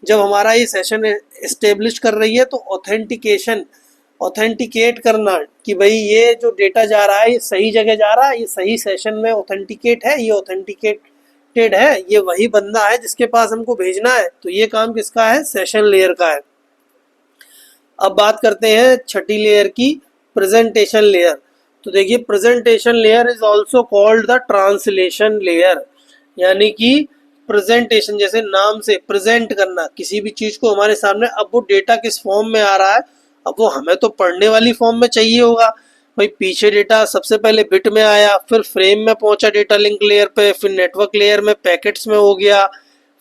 जब हमारा ये सेशन इस्टेब्लिश कर रही है तो ऑथेंटिकेशन, ऑथेंटिकेट करना कि भाई ये जो डेटा जा रहा है ये सही जगह जा रहा है, ये सही सेशन में ऑथेंटिकेट है, ये ऑथेंटिकेटेड है, ये वही बंदा है जिसके पास हमको भेजना है। तो ये काम किसका है? सेशन लेयर का है। अब बात करते हैं छठी लेयर की, प्रेजेंटेशन लेयर। तो देखिए presentation layer is also called the translation layer, यानी कि प्रेजेंटेशन जैसे नाम से प्रेजेंट करना किसी भी चीज को हमारे सामने। अब वो डेटा किस फॉर्म में आ रहा है, अब वो हमें तो पढ़ने वाली फॉर्म में चाहिए होगा भाई। पीछे डेटा सबसे पहले बिट में आया, फिर फ्रेम में पहुंचा डेटा लिंक लेयर पे, फिर नेटवर्क लेयर में पैकेट्स में हो गया,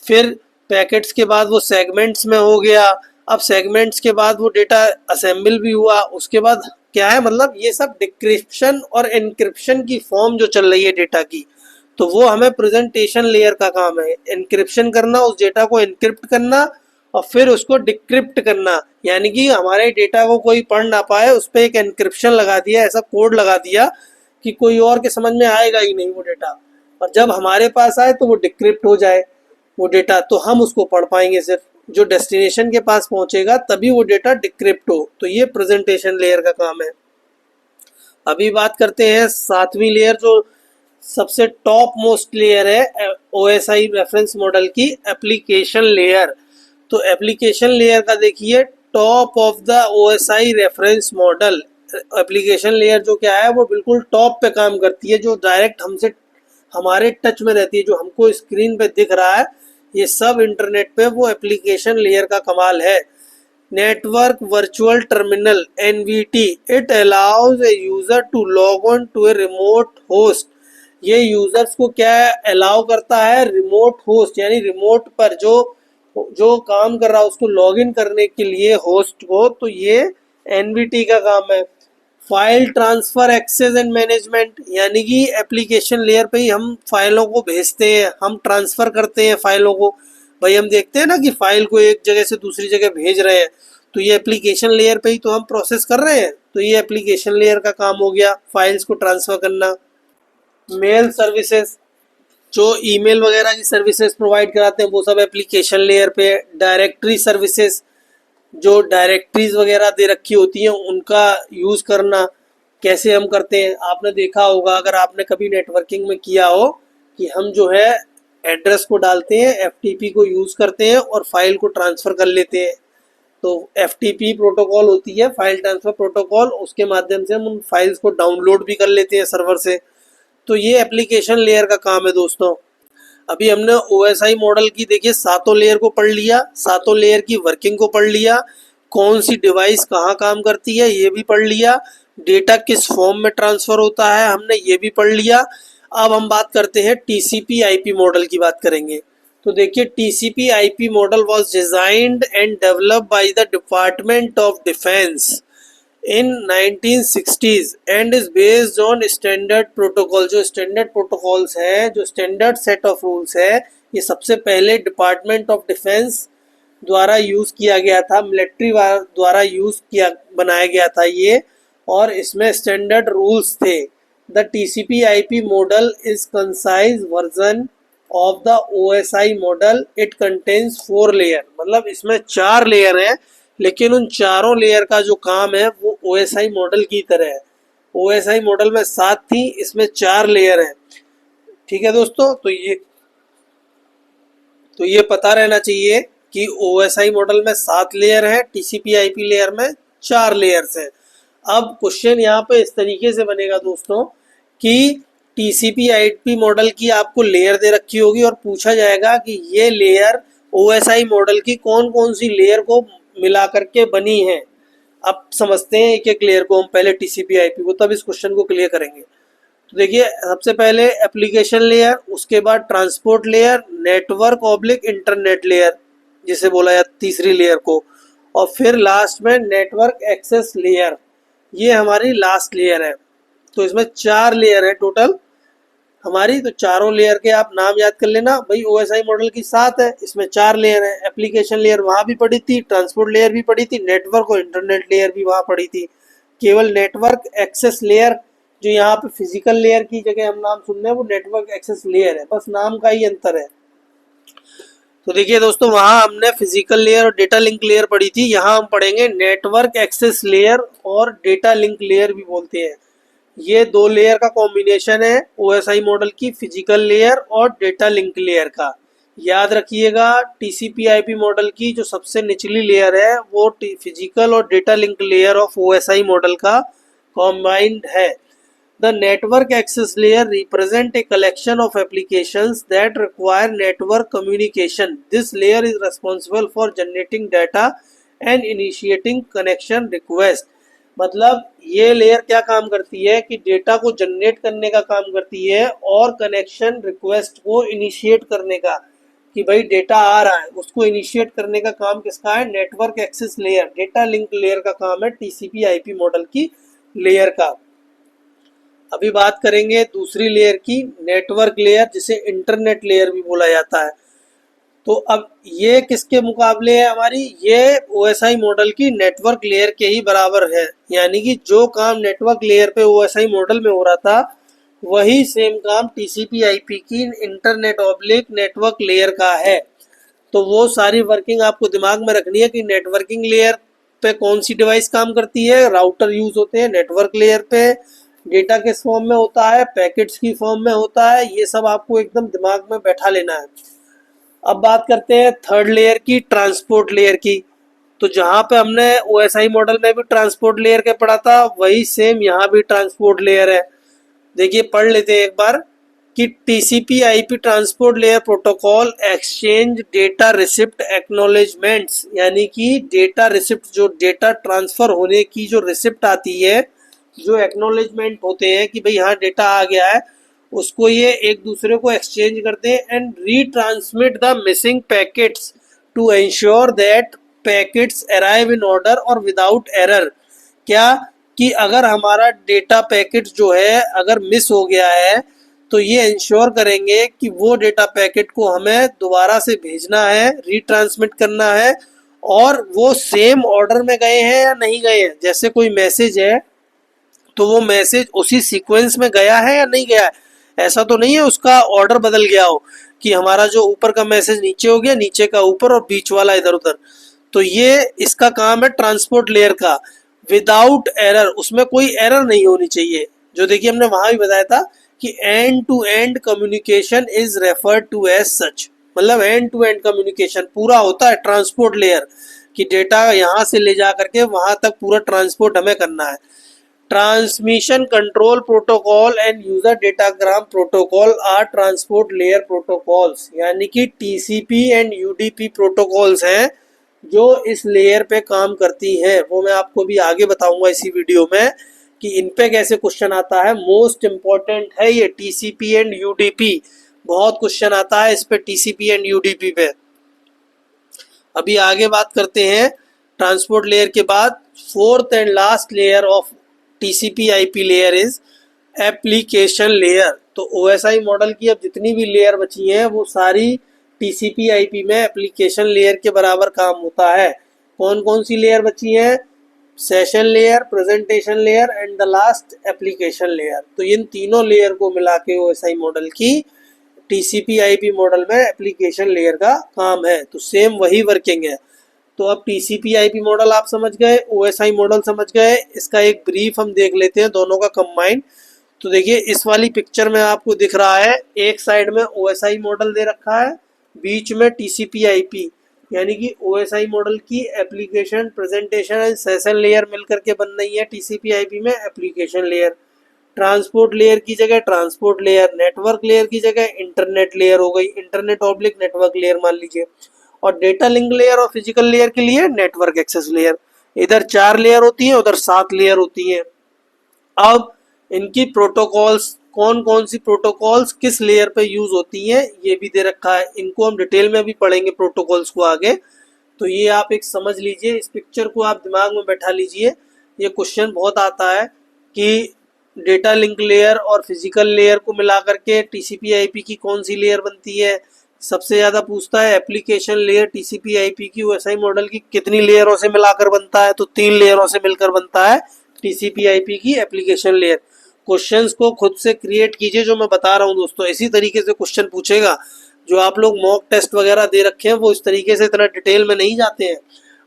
फिर पैकेट्स के बाद वो सेगमेंट्स में हो गया, अब सेगमेंट्स के बाद वो डेटा असेंबल भी हुआ, उसके बाद क्या है, मतलब ये सब डिक्रिप्शन और एनक्रिप्शन की फॉर्म जो चल रही है डेटा की, तो वो हमें प्रेजेंटेशन लेयर का काम है। एनक्रिप्शन करना, उस डेटा को एनक्रिप्ट करना और फिर उसको डिक्रिप्ट करना, यानी कि हमारे डेटा को कोई पढ़ ना पाए, उस पर एक एनक्रिप्शन लगा दिया, ऐसा कोड लगा दिया कि कोई और के समझ में आएगा ही नहीं वो डेटा, और जब हमारे पास आए तो वो डिक्रिप्ट हो जाए वो डेटा, तो हम उसको पढ़ पाएंगे। सिर्फ जो डेस्टिनेशन के पास पहुंचेगा तभी वो डेटा डिक्रिप्ट हो। तो ये प्रेजेंटेशन लेयर का काम है। अभी बात करते हैं सातवीं लेयर, जो सबसे टॉप मोस्ट लेयर है ओएसआई रेफरेंस मॉडल की, एप्लीकेशन लेयर। तो एप्लीकेशन लेयर का देखिए, top of the OSI reference model, application layer जो क्या है वो बिल्कुल टॉप पे काम करती है, जो डायरेक्ट हमसे हमारे टच में रहती है, जो हमको स्क्रीन पे दिख रहा है ये सब इंटरनेट पे, वो एप्लीकेशन लेयर का कमाल है। Network virtual terminal NVT, it allows a user to log on to a remote host. ये यूजर्स को क्या अलाउ करता है? रिमोट होस्ट, यानी रिमोट पर जो काम कर रहा है उसको लॉगिन करने के लिए होस्ट को, तो ये एनवीटी का काम है। File transfer access and management, यानी कि एप्लीकेशन लेयर पे ही हम फाइलों को भेजते हैं, हम ट्रांसफर करते हैं फाइलों को। भाई हम देखते हैं ना कि फाइल को एक जगह से दूसरी जगह भेज रहे हैं, तो ये एप्लीकेशन लेयर पे ही तो हम प्रोसेस कर रहे हैं, तो ये एप्लीकेशन लेयर का काम हो गया फाइल्स को ट्रांसफर करना। मेल सर्विसेज, जो ईमेल वगैरह की सर्विसेज प्रोवाइड कराते हैं वो सब एप्लीकेशन लेयर पे। डायरेक्टरी सर्विसेज, जो डायरेक्टरीज वगैरह दे रखी होती हैं उनका यूज़ करना, कैसे हम करते हैं, आपने देखा होगा अगर आपने कभी नेटवर्किंग में किया हो कि हम जो है एड्रेस को डालते हैं, एफटीपी को यूज़ करते हैं और फाइल को ट्रांसफ़र कर लेते हैं। तो एफटीपी प्रोटोकॉल होती है, फाइल ट्रांसफ़र प्रोटोकॉल, उसके माध्यम से हम उन फाइल्स को डाउनलोड भी कर लेते हैं सर्वर से। तो ये एप्लीकेशन लेयर का काम है दोस्तों। अभी हमने ओएसआई मॉडल की देखिए सातों लेयर को पढ़ लिया, सातों लेयर की वर्किंग को पढ़ लिया, कौन सी डिवाइस कहाँ काम करती है ये भी पढ़ लिया, डेटा किस फॉर्म में ट्रांसफ़र होता है हमने ये भी पढ़ लिया। अब हम बात करते हैं टीसीपी आईपी मॉडल की बात करेंगे। तो देखिए TCP IP model was designed and developed by the department of defence in 1960s and is based on standard protocol. जो स्टैंडर्ड प्रोटोकॉल्स है, जो स्टैंडर्ड सेट ऑफ रूल्स है, ये सबसे पहले डिपार्टमेंट ऑफ डिफेंस द्वारा यूज़ किया गया था, मिलिट्री द्वारा बनाया गया था ये, और इसमें स्टैंडर्ड रूल्स थे। The TCP IP model is concise version of the OSI model, it contains 4 layer, मतलब इसमें 4 लेयर हैं, लेकिन उन चारों लेयर का जो काम है वो ओएसआई मॉडल की तरह है। ओएसआई मॉडल में 7 थी, इसमें 4 लेयर हैं। ठीक है दोस्तों, तो ये पता रहना चाहिए कि ओएसआई मॉडल में 7 लेयर है, टीसीपी आईपी लेयर में 4 लेयर्स हैं। अब क्वेश्चन यहाँ पे इस तरीके से बनेगा दोस्तों कि टीसीपी आईपी मॉडल की आपको लेयर दे रखी होगी और पूछा जाएगा कि ये लेयर ओएसआई मॉडल की कौन कौन सी लेयर को मिला करके बनी है। अब समझते हैं एक एक लेयर को हम, पहले टीसीपी आईपी को, तब इस क्वेश्चन को क्लियर करेंगे। तो देखिए सबसे पहले एप्लीकेशन लेयर, उसके बाद transport layer, network oblique internet layer जिसे बोला जाता तीसरी लेयर को, और फिर लास्ट में नेटवर्क एक्सेस लेयर, ये हमारी लास्ट लेयर है। तो इसमें 4 लेयर है टोटल हमारी। तो चारों लेयर के आप नाम याद कर लेना भाई। ओएसआई मॉडल की 7 है, इसमें 4 लेयर है। एप्लीकेशन लेयर वहाँ भी पड़ी थी, ट्रांसपोर्ट लेयर भी पड़ी थी, नेटवर्क और इंटरनेट लेयर भी वहाँ पड़ी थी। केवल नेटवर्क एक्सेस लेयर जो यहाँ पे फिजिकल लेयर की जगह हम नाम सुन रहे हैं वो नेटवर्क एक्सेस लेयर है, बस नाम का ही अंतर है। तो देखिए दोस्तों, वहां हमने फिजिकल लेयर और डेटा लिंक लेयर पढ़ी थी, यहाँ हम पढ़ेंगे नेटवर्क एक्सेस लेयर और डेटा लिंक लेयर भी बोलते हैं। ये दो लेयर का कॉम्बिनेशन है ओएसआई मॉडल की, फिजिकल लेयर और डेटा लिंक लेयर का। याद रखिएगा, टीसीपी आईपी मॉडल की जो सबसे निचली लेयर है वो फिजिकल और data link layer of OSI model का कॉम्बाइंड है। The network access layer represent a collection of applications that require network communication. This layer is responsible for generating data and initiating connection request. मतलब ये layer क्या काम करती है कि data को जनरेट करने का काम करती है और कनेक्शन रिक्वेस्ट को इनिशिएट करने का, कि भाई डेटा आ रहा है उसको इनिशिएट करने का काम किसका है? Network access layer, data link layer का काम है टीसीपी आईपी मॉडल की लेयर का। अभी बात करेंगे दूसरी लेयर की, नेटवर्क लेयर, जिसे इंटरनेट लेयर भी बोला जाता है। तो अब ये किसके मुकाबले है हमारी? ये ओएसआई मॉडल की नेटवर्क लेयर के ही बराबर है। यानी कि जो काम नेटवर्क लेयर पे ओएसआई मॉडल में हो रहा था वही सेम काम टीसीपी आईपी की इंटरनेट ऑब्लिक नेटवर्क लेयर का है। तो वो सारी वर्किंग आपको दिमाग में रखनी है कि नेटवर्किंग लेयर पे कौन सी डिवाइस काम करती है, राउटर यूज होते हैं। नेटवर्क लेयर पे डेटा किस फॉर्म में होता है? पैकेट्स की फॉर्म में होता है। ये सब आपको एकदम दिमाग में बैठा लेना है। अब बात करते हैं थर्ड लेयर की, ट्रांसपोर्ट लेयर की। तो जहां पे हमने ओएसआई मॉडल में भी ट्रांसपोर्ट लेयर के पढ़ा था, वही सेम यहाँ भी ट्रांसपोर्ट लेयर है। देखिए पढ़ लेते हैं एक बार कि TCP IP transport layer protocol exchange data receipt acknowledgements, यानी कि डेटा रिसिप्ट, जो डेटा ट्रांसफर होने की जो रिसिप्ट आती है, जो एक्नॉलेजमेंट होते हैं कि भाई यहाँ डेटा आ गया है, उसको ये एक दूसरे को एक्सचेंज करते हैं and retransmit the missing packets to ensure that packets arrive in order और विदाउट एरर। क्या कि अगर हमारा डेटा पैकेट जो है अगर मिस हो गया है तो ये इंश्योर करेंगे कि वो डेटा पैकेट को हमें दोबारा से भेजना है, रीट्रांसमिट करना है, और वो सेम ऑर्डर में गए हैं या नहीं गए हैं। जैसे कोई मैसेज है तो वो मैसेज उसी सीक्वेंस में गया है या नहीं गया है। ऐसा तो नहीं है उसका ऑर्डर बदल गया हो कि हमारा जो ऊपर का मैसेज नीचे हो गया, नीचे का ऊपर और बीच वाला इधर उधर। तो ये इसका काम है ट्रांसपोर्ट लेयर का, विदाउट एरर, उसमें कोई एरर नहीं होनी चाहिए। जो देखिए हमने वहां भी बताया था कि end to end communication is referred to as such, मतलब एंड टू एंड कम्युनिकेशन पूरा होता है ट्रांसपोर्ट लेयर, कि डेटा यहाँ से ले जा करके वहां तक पूरा ट्रांसपोर्ट हमें करना है। Transmission control protocol and user datagram protocol are transport layer protocols, यानी कि टीसीपी एंड यूडीपी प्रोटोकॉल्स हैं जो इस लेयर पे काम करती हैं। वो मैं आपको भी आगे बताऊंगा इसी वीडियो में कि इन पे कैसे क्वेश्चन आता है। मोस्ट इंपॉर्टेंट है ये टीसीपी एंड यूडीपी, बहुत क्वेश्चन आता है इस पे टीसीपी एंड यूडीपी पे। अभी आगे बात करते हैं ट्रांसपोर्ट लेयर के बाद। Fourth and last layer of TCP IP layer is application layer. तो ओएसआई मॉडल की अब जितनी भी लेयर बची हैं वो सारी टीसीपी आईपी में एप्लीकेशन लेयर के बराबर काम होता है। कौन कौन सी लेयर बची है? Session layer, presentation layer and the last application layer. तो इन तीनों लेयर को मिला के ओएसआई मॉडल की टीसीपी आईपी मॉडल में एप्लीकेशन लेयर का काम है। तो सेम वही वर्किंग है। तो अब टीसीपी आईपी मॉडल आप समझ गए, ओएसआई मॉडल समझ गए, इसका एक ब्रीफ हम देख लेते हैं दोनों का कंबाइंड। तो देखिए इस वाली पिक्चर में आपको दिख रहा है, एक साइड में ओएसआई मॉडल दे रखा है, बीच में टीसीपी आईपी, यानी कि ओएसआई मॉडल की application, presentation and session layer मिलकर के बन रही है टीसीपी आईपी में एप्लीकेशन लेयर। ट्रांसपोर्ट लेयर की जगह ट्रांसपोर्ट लेयर, नेटवर्क लेयर की जगह इंटरनेट लेयर हो गई, इंटरनेट ऑब्लिक नेटवर्क लेयर मान लीजिए। और डेटा लिंक लेयर और फिजिकल लेयर के लिए नेटवर्क एक्सेस लेयर। इधर 4 लेयर होती है, उधर 7 लेयर होती है। अब इनकी प्रोटोकॉल्स, कौन कौन सी प्रोटोकॉल्स किस लेयर पे यूज होती हैं ये भी दे रखा है। इनको हम डिटेल में भी पढ़ेंगे प्रोटोकॉल्स को आगे। तो ये आप एक समझ लीजिए, इस पिक्चर को आप दिमाग में बैठा लीजिए। ये क्वेश्चन बहुत आता है कि डेटा लिंक लेयर और फिजिकल लेयर को मिला करके टीसीपी आईपी की कौन सी लेयर बनती है। सबसे ज्यादा पूछता है एप्लीकेशन लेयर टीसीपी आईपी की ओएसआई मॉडल की कितनी लेयरों से मिलाकर बनता है, तो 3 लेयरों से मिलकर बनता है टीसीपी आईपी की एप्लीकेशन लेयर। क्वेश्चंस को खुद से क्रिएट कीजिए जो मैं बता रहा हूं दोस्तों, इसी तरीके से क्वेश्चन पूछेगा। जो आप लोग मॉक टेस्ट वगैरह दे रखे हैं वो इस तरीके से इतना डिटेल में नहीं जाते हैं,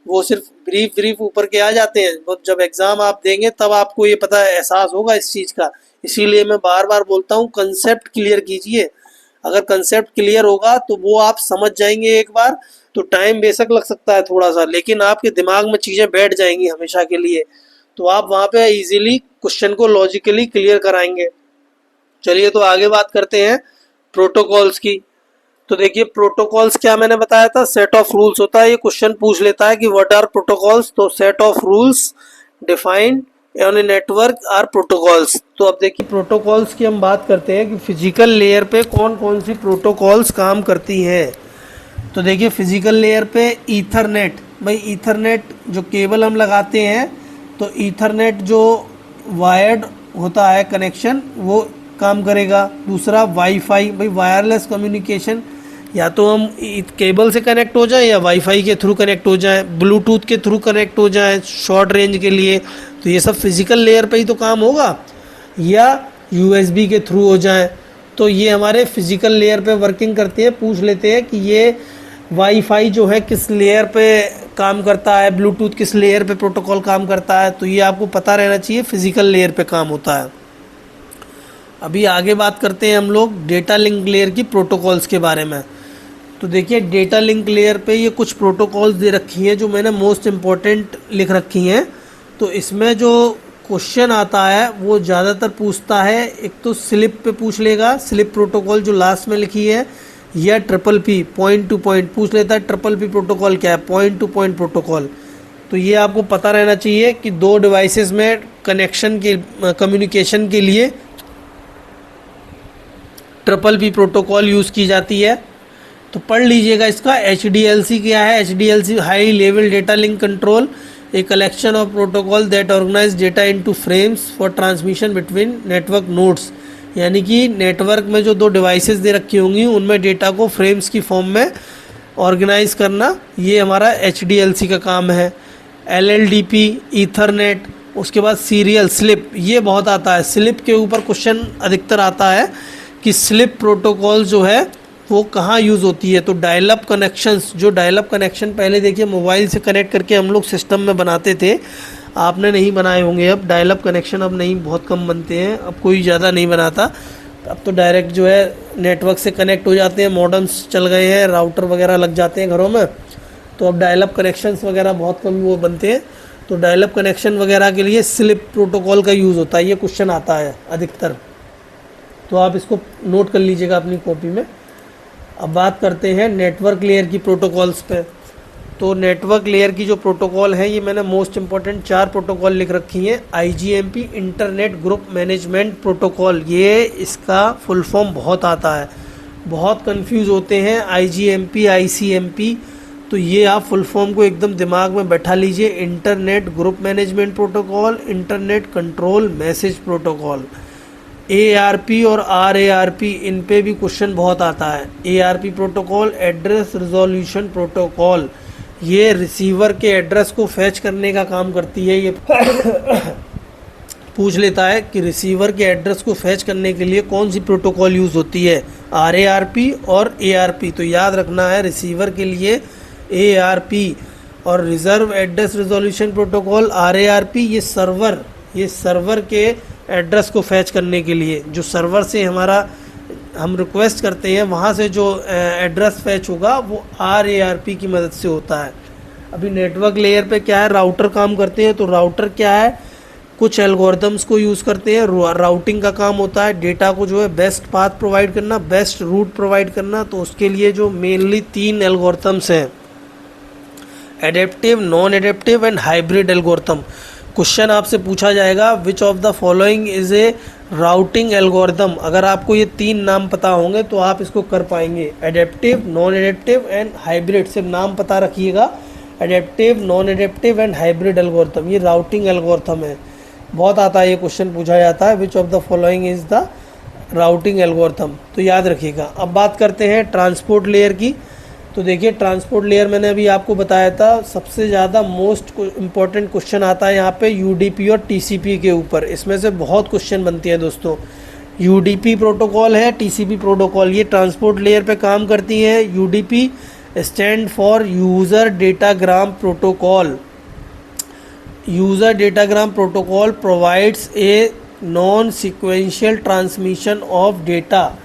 वो सिर्फ ब्रीफ ऊपर के आ जाते हैं। वो जब एग्ज़ाम आप देंगे तब आपको ये पता एहसास होगा इस चीज़ का। इसीलिए मैं बार बार बोलता हूँ कंसेप्ट क्लियर कीजिए। अगर कंसेप्ट क्लियर होगा तो वो आप समझ जाएंगे एक बार, तो टाइम बेशक लग सकता है थोड़ा सा, लेकिन आपके दिमाग में चीज़ें बैठ जाएंगी हमेशा के लिए। तो आप वहाँ पे इजीली क्वेश्चन को लॉजिकली क्लियर कराएंगे। चलिए तो आगे बात करते हैं प्रोटोकॉल्स की। तो देखिए प्रोटोकॉल्स क्या मैंने बताया था, सेट ऑफ रूल्स होता है। ये क्वेश्चन पूछ लेता है कि व्हाट आर प्रोटोकॉल्स, तो set of rules defined on a network are protocols. तो अब देखिए प्रोटोकॉल्स की हम बात करते हैं कि फिजिकल लेयर पे कौन कौन सी प्रोटोकॉल्स काम करती हैं। तो देखिए फिजिकल लेयर पे ईथरनेट, भाई ईथरनेट जो केबल हम लगाते हैं, तो ईथरनेट जो वायर्ड होता है कनेक्शन वो काम करेगा। दूसरा वाईफाई, भाई वायरलेस कम्युनिकेशन, या तो हम केबल से कनेक्ट हो जाए या वाईफाई के थ्रू कनेक्ट हो जाए, ब्लूटूथ के थ्रू कनेक्ट हो जाए शॉर्ट रेंज के लिए, तो ये सब फिजिकल लेयर पे ही तो काम होगा, या यूएसबी के थ्रू हो जाए, तो ये हमारे फिजिकल लेयर पे वर्किंग करती है। पूछ लेते हैं कि ये वाईफाई जो है किस लेयर पे काम करता है, ब्लूटूथ किस लेयर पे प्रोटोकॉल काम करता है, तो ये आपको पता रहना चाहिए, फिजिकल लेयर पे काम होता है। अभी आगे बात करते हैं हम लोग डेटा लिंक लेयर की प्रोटोकॉल्स के बारे में। तो देखिए डेटा लिंक लेयर पे ये कुछ प्रोटोकॉल्स दे रखी हैं जो मैंने मोस्ट इम्पॉर्टेंट लिख रखी हैं। तो इसमें जो क्वेश्चन आता है वो ज़्यादातर पूछता है, एक तो स्लिप पे पूछ लेगा, स्लिप प्रोटोकॉल जो लास्ट में लिखी है, या triple P point two point पूछ लेता है। ट्रिपल पी प्रोटोकॉल क्या है, पॉइंट टू पॉइंट प्रोटोकॉल। तो ये आपको पता रहना चाहिए कि दो डिवाइसेस में कनेक्शन के कम्युनिकेशन के लिए ट्रिपल पी प्रोटोकॉल यूज़ की जाती है। तो पढ़ लीजिएगा इसका। HDLC क्या है, HDLC high level data link control, a collection of protocol that organize data into frames for transmission between network nodes. यानी कि नेटवर्क में जो दो डिवाइसेस दे रखी होंगी उनमें डेटा को फ्रेम्स की फॉर्म में ऑर्गेनाइज करना, ये हमारा HDLC का काम है। LLDP, ईथरनेट, उसके बाद सीरियल स्लिप, ये बहुत आता है। स्लिप के ऊपर क्वेश्चन अधिकतर आता है कि स्लिप प्रोटोकॉल जो है वो कहाँ यूज़ होती है। तो डायल अप कनेक्शंस, जो डायल अप कनेक्शन पहले देखिए मोबाइल से कनेक्ट करके हम लोग सिस्टम में बनाते थे, आपने नहीं बनाए होंगे अब डायल अप कनेक्शन, अब नहीं, बहुत कम बनते हैं, अब कोई ज़्यादा नहीं बनाता। अब तो डायरेक्ट जो है नेटवर्क से कनेक्ट हो जाते हैं, मॉडेम्स चल गए हैं, राउटर वगैरह लग जाते हैं घरों में, तो अब डायल अप कनेक्शंस वगैरह बहुत कम वो बनते हैं। तो डायल अप कनेक्शन वगैरह के लिए स्लिप प्रोटोकॉल का यूज़ होता है, ये क्वेश्चन आता है अधिकतर, तो आप इसको नोट कर लीजिएगा अपनी कॉपी में। अब बात करते हैं नेटवर्क लेयर की प्रोटोकॉल्स पे। तो नेटवर्क लेयर की जो प्रोटोकॉल है, ये मैंने मोस्ट इम्पॉर्टेंट 4 प्रोटोकॉल लिख रखी हैं। IGMP internet group management protocol, ये इसका फुल फॉर्म बहुत आता है, बहुत कंफ्यूज होते हैं IGMP ICMP, तो ये आप फुल फॉर्म को एकदम दिमाग में बैठा लीजिए। Internet group management protocol, internet control message protocol. ARP और RARP, इन पे भी क्वेश्चन बहुत आता है। ARP protocol address resolution protocol, ये रिसीवर के एड्रेस को फैच करने का काम करती है। ये पूछ लेता है कि रिसीवर के एड्रेस को फैच करने के लिए कौन सी प्रोटोकॉल यूज़ होती है, RARP और ARP। तो याद रखना है रिसीवर के लिए ARP, और reserve address resolution protocol RARP, ये सर्वर के एड्रेस को फैच करने के लिए, जो सर्वर से हम रिक्वेस्ट करते हैं वहाँ से जो एड्रेस फैच होगा वो RARP की मदद से होता है। अभी नेटवर्क लेयर पे क्या है, राउटर काम करते हैं। तो राउटर क्या है, कुछ एल्गोरिदम्स को यूज़ करते हैं, राउटिंग का काम होता है, डेटा को जो है बेस्ट पाथ प्रोवाइड करना, बेस्ट रूट प्रोवाइड करना। तो उसके लिए जो मेनली 3 एल्गोरिदम्स हैं, adaptive, non adaptive and hybrid algorithm. Question आपसे पूछा जाएगा which of the following is a routing algorithm. अगर आपको ये 3 नाम पता होंगे तो आप इसको कर पाएंगे, adaptive, non adaptive and hybrid. सिर्फ नाम पता रखिएगा, adaptive, non adaptive and hybrid algorithm, ये राउटिंग एल्गोरिथम है। बहुत आता है ये क्वेश्चन, पूछा जाता है which of the following is the routing algorithm, तो याद रखिएगा। अब बात करते हैं ट्रांसपोर्ट लेयर की। तो देखिए ट्रांसपोर्ट लेयर मैंने अभी आपको बताया था, सबसे ज़्यादा मोस्ट इम्पॉर्टेंट क्वेश्चन आता है यहाँ पे UDP और TCP के ऊपर। इसमें से बहुत क्वेश्चन बनती हैं दोस्तों। यूडीपी प्रोटोकॉल है, टीसीपी प्रोटोकॉल, ये ट्रांसपोर्ट लेयर पे काम करती है। UDP stand for user datagram protocol. User datagram protocol provides a non sequential transmission of data.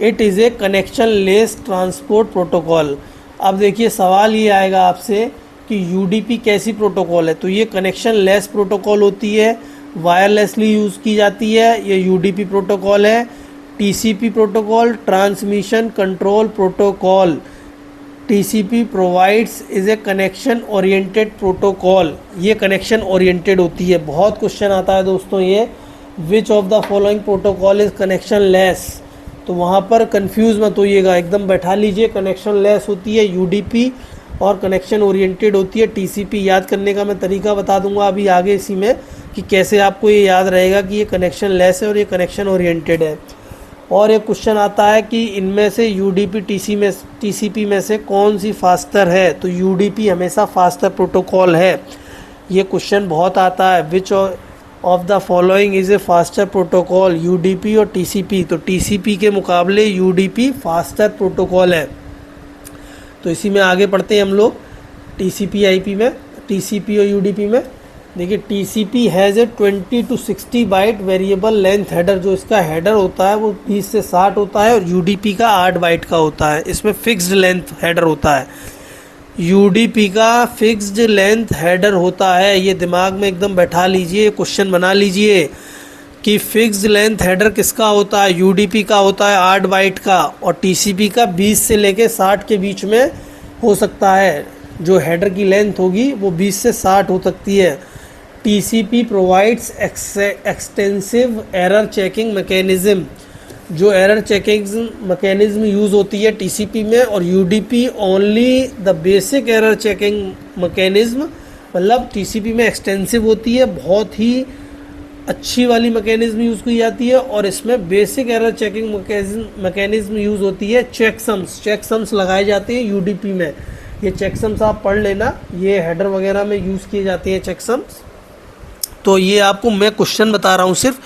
It is a connection less transport protocol. अब देखिए सवाल ये आएगा आपसे कि यूडीपी कैसी प्रोटोकॉल है, तो ये कनेक्शन लेस प्रोटोकॉल होती है, वायरलेसली यूज़ की जाती है, ये यूडीपी प्रोटोकॉल है। TCP protocol transmission control protocol. TCP provides is a connection oriented protocol. ये कनेक्शन ओरिएंटेड होती है। बहुत क्वेश्चन आता है दोस्तों ये, which of the following protocol is connection less, तो वहाँ पर कंफ्यूज मत होइएगा, एकदम बैठा लीजिए। कनेक्शन लेस होती है यूडीपी और कनेक्शन ओरिएंटेड होती है टीसीपी। याद करने का मैं तरीका बता दूंगा अभी आगे इसी में कि कैसे आपको ये याद रहेगा कि ये कनेक्शन लेस है और ये कनेक्शन ओरिएंटेड है। और एक क्वेश्चन आता है कि इनमें से यूडीपी टीसीपी में से कौन सी फास्टर है, तो यूडीपी हमेशा फास्टर प्रोटोकॉल है। ये क्वेश्चन बहुत आता है, which of the following is a faster protocol, UDP और टीसीपी। तो टीसीपी के मुकाबले यूडीपी फास्टर प्रोटोकॉल है। तो इसी में आगे पढ़ते हैं हम लोग टीसीपी आईपी में, टीसीपी और यूडीपी में। देखिए TCP has a 20 to 60 byte variable length header. जो इसका हेडर होता है वो 20 से 60 होता है और यूडीपी का 8 बाइट का होता है। इसमें फिक्स्ड लेंथ हेडर होता है। यूडीपी का फिक्स्ड लेंथ हेडर होता है, ये दिमाग में एकदम बैठा लीजिए, क्वेश्चन बना लीजिए कि फिक्स्ड लेंथ हेडर किसका होता है। यूडीपी का होता है 8 बाइट का और टीसीपी का 20 से लेके 60 के बीच में हो सकता है। जो हेडर की लेंथ होगी वो 20 से 60 हो सकती है। TCP provides extensive error checking mechanism. जो एरर चेकिंग मैकेनिज्म यूज़ होती है टीसीपी में, और UDP only the basic error checking mechanism. मतलब टीसीपी में एक्सटेंसिव होती है, बहुत ही अच्छी वाली मैकेनिज्म यूज़ की जाती है, और इसमें basic error checking mechanism use होती है। चेकसम्स लगाए जाते हैं यूडीपी में। ये चेकसम्स आप पढ़ लेना, ये हेडर वगैरह में यूज़ किए जाते हैं चेकसम्स। तो ये आपको मैं क्वेश्चन बता रहा हूँ सिर्फ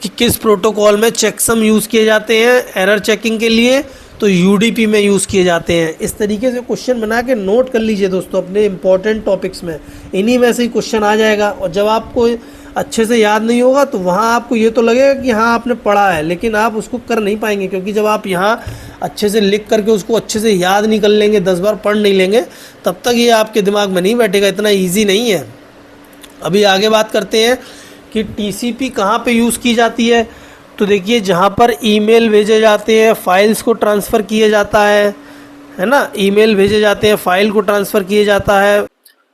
कि किस प्रोटोकॉल में चेकसम यूज़ किए जाते हैं एरर चेकिंग के लिए, तो यूडीपी में यूज़ किए जाते हैं। इस तरीके से क्वेश्चन बना के नोट कर लीजिए दोस्तों अपने इंपॉर्टेंट टॉपिक्स में, इन्हीं में से ही क्वेश्चन आ जाएगा। और जब आपको अच्छे से याद नहीं होगा तो वहाँ आपको ये तो लगेगा कि हाँ आपने पढ़ा है, लेकिन आप उसको कर नहीं पाएंगे, क्योंकि जब आप यहाँ अच्छे से लिख करके उसको अच्छे से याद नहीं कर लेंगे, 10 बार पढ़ नहीं लेंगे, तब तक ये आपके दिमाग में नहीं बैठेगा। इतना ईजी नहीं है। अभी आगे बात करते हैं कि टीसीपी कहाँ पे यूज़ की जाती है। तो देखिए जहाँ पर ईमेल भेजे जाते हैं, फाइल्स को ट्रांसफ़र किया जाता है ना, ईमेल भेजे जाते हैं, फाइल को ट्रांसफ़र किया जाता है।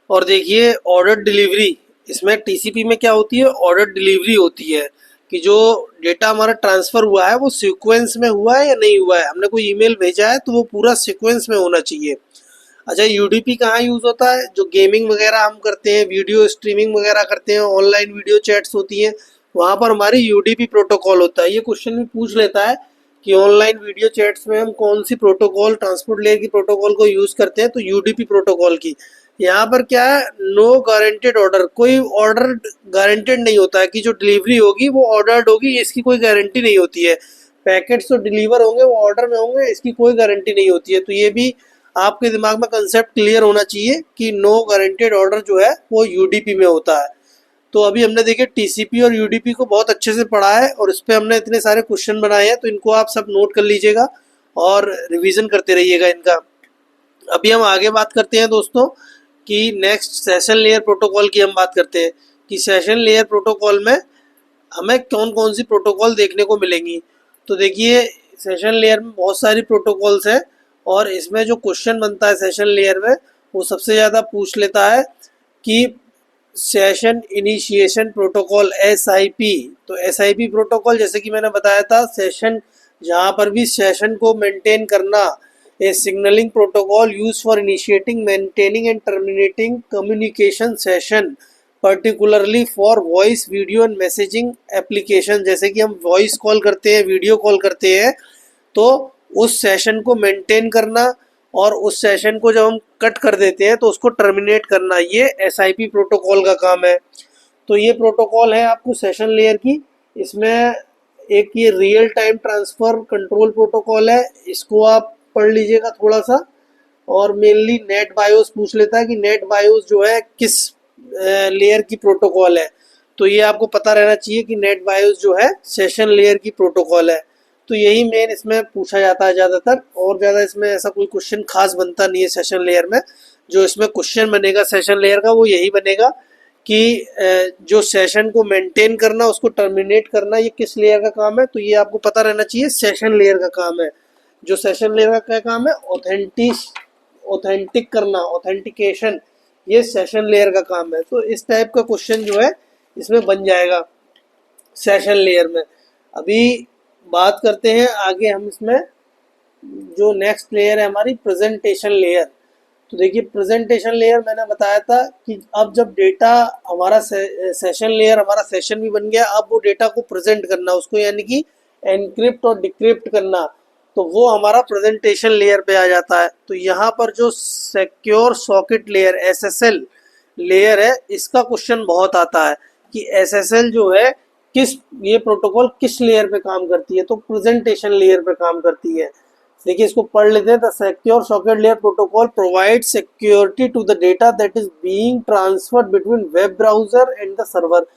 और देखिए ऑर्डर डिलीवरी, इसमें टीसीपी में क्या होती है, ऑर्डर डिलीवरी होती है कि जो डेटा हमारा ट्रांसफ़र हुआ है वो सीक्वेंस में हुआ है या नहीं हुआ है। हमने कोई ईमेल भेजा है तो वो पूरा सीक्वेंस में होना चाहिए। अच्छा, यूडीपी कहाँ यूज़ होता है, जो गेमिंग वगैरह हम करते हैं, वीडियो स्ट्रीमिंग वगैरह करते हैं, ऑनलाइन वीडियो चैट्स होती हैं, वहाँ पर हमारी यूडीपी प्रोटोकॉल होता है। ये क्वेश्चन भी पूछ लेता है कि ऑनलाइन वीडियो चैट्स में हम कौन सी प्रोटोकॉल, ट्रांसपोर्ट लेयर की प्रोटोकॉल को यूज़ करते हैं, तो यूडीपी प्रोटोकॉल की। यहाँ पर क्या है, नो गारंटेड ऑर्डर, कोई ऑर्डर गारंटेड नहीं होता है कि जो डिलीवरी होगी वो ऑर्डर्ड होगी, इसकी कोई गारंटी नहीं होती है। पैकेट्स तो डिलीवर होंगे, वो ऑर्डर में होंगे, इसकी कोई गारंटी नहीं होती है। तो ये भी आपके दिमाग में कंसेप्ट क्लियर होना चाहिए कि नो गारंटेड ऑर्डर जो है वो यूडीपी में होता है। तो अभी हमने देखे टीसीपी और यूडीपी को बहुत अच्छे से पढ़ा है और इस पर हमने इतने सारे क्वेश्चन बनाए हैं, तो इनको आप सब नोट कर लीजिएगा और रिवीजन करते रहिएगा इनका। अभी हम आगे बात करते हैं दोस्तों कि नेक्स्ट सेशन लेयर प्रोटोकॉल की हम बात करते हैं कि सेशन लेयर प्रोटोकॉल में हमें कौन कौन सी प्रोटोकॉल देखने को मिलेंगी। तो देखिए सेशन लेयर में बहुत सारी प्रोटोकॉल्स हैं और इसमें जो क्वेश्चन बनता है सेशन लेयर में वो सबसे ज़्यादा पूछ लेता है कि सेशन इनिशिएशन प्रोटोकॉल SIP। तो SIP प्रोटोकॉल जैसे कि मैंने बताया था, सेशन जहाँ पर भी सेशन को मेंटेन करना, a signalling protocol use for initiating, maintaining and terminating communication session, particularly for voice, video and messaging application. जैसे कि हम वॉइस कॉल करते हैं, वीडियो कॉल करते हैं, तो उस सेशन को मेंटेन करना और उस सेशन को जब हम कट कर देते हैं तो उसको टर्मिनेट करना, ये SIP प्रोटोकॉल का काम है। तो ये प्रोटोकॉल है आपको सेशन लेयर की। इसमें एक ये real time transfer control protocol है, इसको आप पढ़ लीजिएगा थोड़ा सा। और मेनली नेट बायोस पूछ लेता है कि नेट बायोस जो है किस लेयर की प्रोटोकॉल है, तो ये आपको पता रहना चाहिए कि नेट बायोस जो है सेशन लेयर की प्रोटोकॉल है। तो यही मेन इसमें पूछा जाता है ज़्यादातर, और ज़्यादा इसमें ऐसा कोई क्वेश्चन खास बनता नहीं है सेशन लेयर में। जो इसमें क्वेश्चन बनेगा सेशन लेयर का वो यही बनेगा कि जो सेशन को मेंटेन करना, उसको टर्मिनेट करना, ये किस लेयर का काम है, तो ये आपको पता रहना चाहिए सेशन लेयर का काम है। जो सेशन लेयर का क्या काम है, ऑथेंटिक करना, ऑथेंटिकेशन, ये सेशन लेयर का काम है। तो इस टाइप का क्वेश्चन जो है इसमें बन जाएगा सेशन लेयर में। अभी बात करते हैं आगे हम इसमें, जो नेक्स्ट लेयर है हमारी प्रेजेंटेशन लेयर। तो देखिए प्रेजेंटेशन लेयर मैंने बताया था कि अब जब डेटा हमारा सेशन लेयर, हमारा सेशन भी बन गया, अब वो डेटा को प्रेजेंट करना, उसको यानी कि एनक्रिप्ट और डिक्रिप्ट करना, तो वो हमारा प्रेजेंटेशन लेयर पे आ जाता है। तो यहाँ पर जो secure socket layer SSL layer है, इसका क्वेश्चन बहुत आता है कि एसएसएल जो है किस, ये प्रोटोकॉल किस लेयर पे काम करती है, तो प्रेजेंटेशन लेयर पे काम करती है। देखिए इसको पढ़ लेते हैं। The secure socket layer protocol provide security to the data that is being transferred between web browser and the server.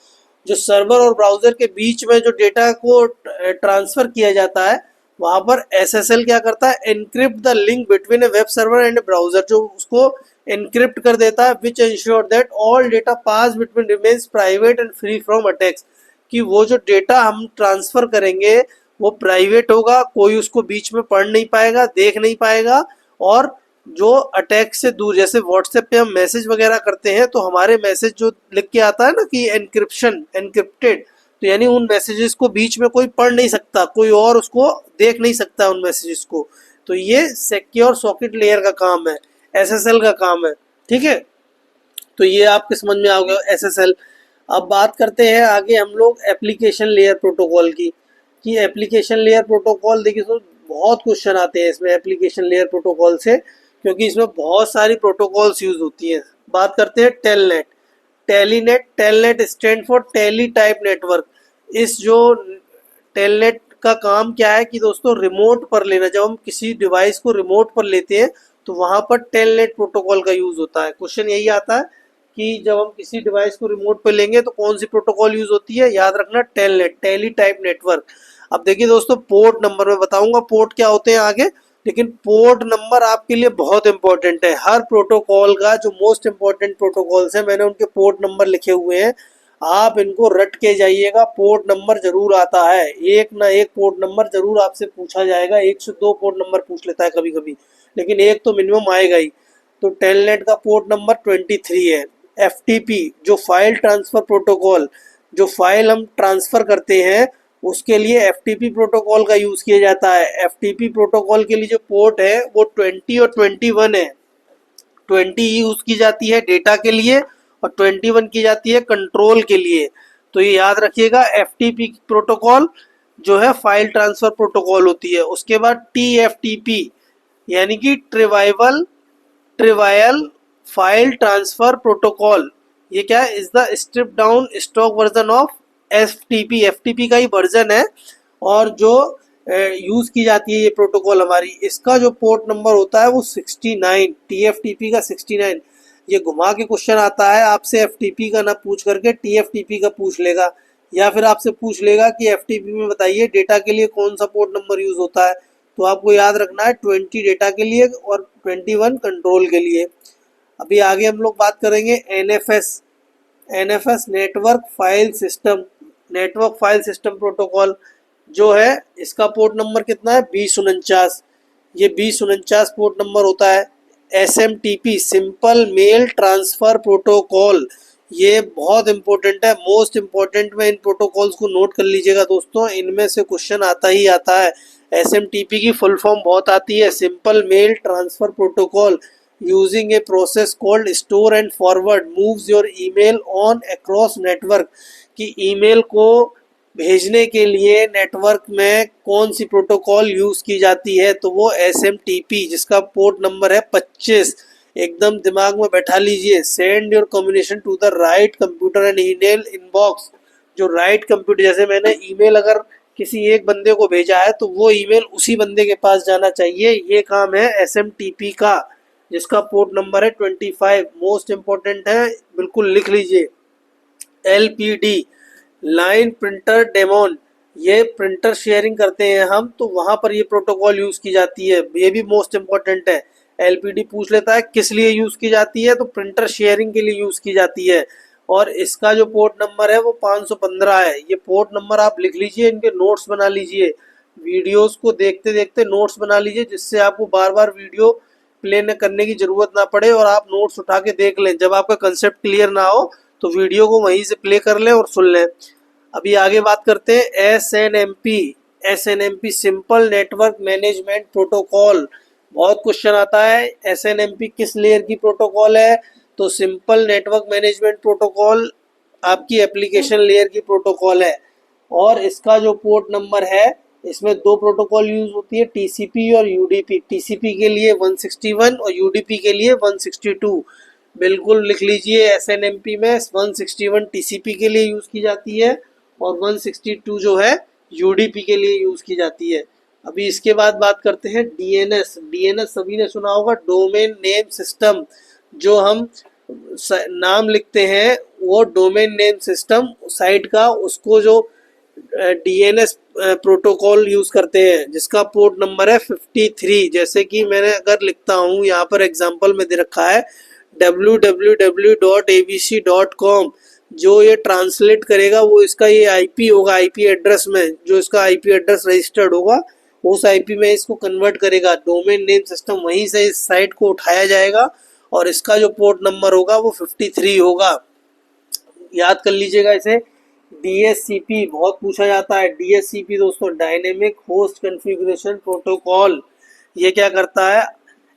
जो सर्वर और ब्राउजर के बीच में जो डेटा को ट्रांसफर किया जाता है, वहां पर एसएसएल क्या करता है, encrypt the link between A web server and A browser, जो उसको एनक्रिप्ट कर देता है, which ensure that all data pass between remains private and free from attacks, कि वो जो डेटा हम ट्रांसफर करेंगे वो प्राइवेट होगा, कोई उसको बीच में पढ़ नहीं पाएगा, देख नहीं पाएगा, और जो अटैक से दूर, जैसे व्हाट्सएप पे हम मैसेज वगैरह करते हैं तो हमारे मैसेज जो लिख के आता है ना कि एनक्रिप्शन, एनक्रिप्टेड, तो यानी उन मैसेजेस को बीच में कोई पढ़ नहीं सकता, कोई और उसको देख नहीं सकता उन मैसेजेस को। तो ये सिक्योर सॉकेट लेयर का काम है, एसएसएल का काम है। ठीक है, तो ये आपके समझ में आ गया एसएसएल। अब बात करते हैं आगे हम लोग एप्लीकेशन लेयर प्रोटोकॉल की, कि एप्लीकेशन लेयर प्रोटोकॉल, देखिए तो बहुत क्वेश्चन आते हैं इसमें एप्लीकेशन लेयर प्रोटोकॉल से, क्योंकि इसमें बहुत सारी प्रोटोकॉल्स यूज होती हैं। बात करते हैं Telnet, Telnet. Telnet stand for tele type network. इस जो टेलनेट का काम क्या है कि दोस्तों रिमोट पर लेना, जब हम किसी डिवाइस को रिमोट पर लेते हैं तो वहां पर टेलनेट प्रोटोकॉल का यूज होता है। क्वेश्चन यही आता है कि जब हम किसी डिवाइस को रिमोट पर लेंगे तो कौन सी प्रोटोकॉल यूज होती है, याद रखना टेलनेट, टेली टाइप नेटवर्क। अब देखिए दोस्तों पोर्ट नंबर में बताऊंगा पोर्ट क्या होते हैं आगे, लेकिन पोर्ट नंबर आपके लिए बहुत इंपॉर्टेंट है। हर प्रोटोकॉल का जो मोस्ट इंपॉर्टेंट प्रोटोकॉल्स है मैंने उनके पोर्ट नंबर लिखे हुए हैं, आप इनको रट के जाइएगा। पोर्ट नंबर जरूर आता है, एक ना एक पोर्ट नंबर जरूर आपसे पूछा जाएगा, 102 पोर्ट नंबर पूछ लेता है कभी कभी, लेकिन एक तो मिनिमम आएगा ही। तो टेलनेट का पोर्ट नंबर 23 है। एफटीपी जो फाइल ट्रांसफर प्रोटोकॉल, जो फाइल हम ट्रांसफर करते हैं उसके लिए एफटीपी प्रोटोकॉल का यूज किया जाता है। एफटीपी प्रोटोकॉल के लिए जो पोर्ट है वो 20 और 21 है। 20 यूज की जाती है डेटा के लिए और 21 की जाती है कंट्रोल के लिए। तो ये याद रखिएगा, एफटीपी प्रोटोकॉल जो है फाइल ट्रांसफर प्रोटोकॉल होती है। उसके बाद टीएफटीपी यानी कि ट्रिवायल फाइल ट्रांसफर प्रोटोकॉल, ये क्या है, is the strip down stock version of FTP. FTP का ही वर्जन है और जो यूज की जाती है ये प्रोटोकॉल हमारी, इसका जो पोर्ट नंबर होता है वो 69, टीएफटीपी का 69। ये घुमा के क्वेश्चन आता है आपसे, एफटीपी का ना पूछ करके टीएफटीपी का पूछ लेगा, या फिर आपसे पूछ लेगा कि एफटीपी में बताइए डेटा के लिए कौन सा पोर्ट नंबर यूज होता है। तो आपको याद रखना है 20 डेटा के लिए और 21 कंट्रोल के लिए। अभी आगे हम लोग बात करेंगे NFS, NFS network file system, network file system protocol जो है, इसका पोर्ट नंबर कितना है, 2049। ये 2049 पोर्ट नंबर होता है। SMTP simple mail transfer protocol, ये बहुत इंपॉर्टेंट है, मोस्ट इंपॉर्टेंट में इन प्रोटोकॉल्स को नोट कर लीजिएगा दोस्तों, इनमें से क्वेश्चन आता ही आता है। एसएमटीपी की फुल फॉर्म बहुत आती है, simple mail transfer protocol using a process called store and forward moves your email on across network, कि ईमेल को भेजने के लिए नेटवर्क में कौन सी प्रोटोकॉल यूज की जाती है, तो वो एसएमटीपी जिसका पोर्ट नंबर है 25। एकदम दिमाग में बैठा लीजिए। Send your communication to the right computer and email inbox, जो राइट कंप्यूटर, जैसे मैंने ईमेल अगर किसी एक बंदे को भेजा है तो वो ईमेल उसी बंदे के पास जाना चाहिए। ये काम है SMTP का, जिसका पोर्ट नंबर है 25। मोस्ट इम्पोर्टेंट है, बिल्कुल लिख लीजिए। LPD लाइन प्रिंटर डेमोन, ये प्रिंटर शेयरिंग करते हैं हम, तो वहाँ पर ये प्रोटोकॉल यूज़ की जाती है। ये भी मोस्ट इम्पोर्टेंट है। LPD पूछ लेता है किस लिए यूज़ की जाती है, तो प्रिंटर शेयरिंग के लिए यूज़ की जाती है। और इसका जो पोर्ट नंबर है वो 515 है। ये पोर्ट नंबर आप लिख लीजिए, इनके नोट्स बना लीजिए, वीडियोस को देखते देखते नोट्स बना लीजिए, जिससे आपको बार बार वीडियो प्ले न करने की ज़रूरत ना पड़े और आप नोट्स उठा के देख लें। जब आपका कंसेप्ट क्लियर ना हो तो वीडियो को वहीं से प्ले कर लें और सुन लें। अभी आगे बात करते हैं SNMP simple network management protocol. बहुत क्वेश्चन आता है, SNMP किस लेयर की प्रोटोकॉल है, तो सिंपल नेटवर्क मैनेजमेंट प्रोटोकॉल आपकी एप्लीकेशन लेयर की प्रोटोकॉल है। और इसका जो पोर्ट नंबर है, इसमें दो प्रोटोकॉल यूज होती है, TCP और UDP। TCP के लिए 161 और UDP के लिए 162। बिल्कुल लिख लीजिए, SNMP में 161 TCP के लिए यूज की जाती है और 162 जो है UDP के लिए यूज की जाती है। अभी इसके बाद बात करते हैं DNS सभी ने सुना होगा, डोमेन नेम सिस्टम। जो हम नाम लिखते हैं वो डोमेन नेम सिस्टम साइट का, उसको जो DNS प्रोटोकॉल यूज करते हैं, जिसका पोर्ट नंबर है 53। जैसे कि मैंने अगर लिखता हूँ, यहाँ पर एग्जांपल में दे रखा है www.abc.com, जो ये ट्रांसलेट करेगा वो इसका ये IP होगा। IP एड्रेस में जो इसका IP एड्रेस रजिस्टर्ड होगा, उस IP में इसको कन्वर्ट करेगा। डोमेन नेम सिस्टम वहीं से इस साइट को उठाया जाएगा और इसका जो पोर्ट नंबर होगा वो 53 होगा। याद कर लीजिएगा इसे। DHCP बहुत पूछा जाता है। DHCP दोस्तों डायनेमिक होस्ट कॉन्फ़िगरेशन प्रोटोकॉल। ये क्या करता है,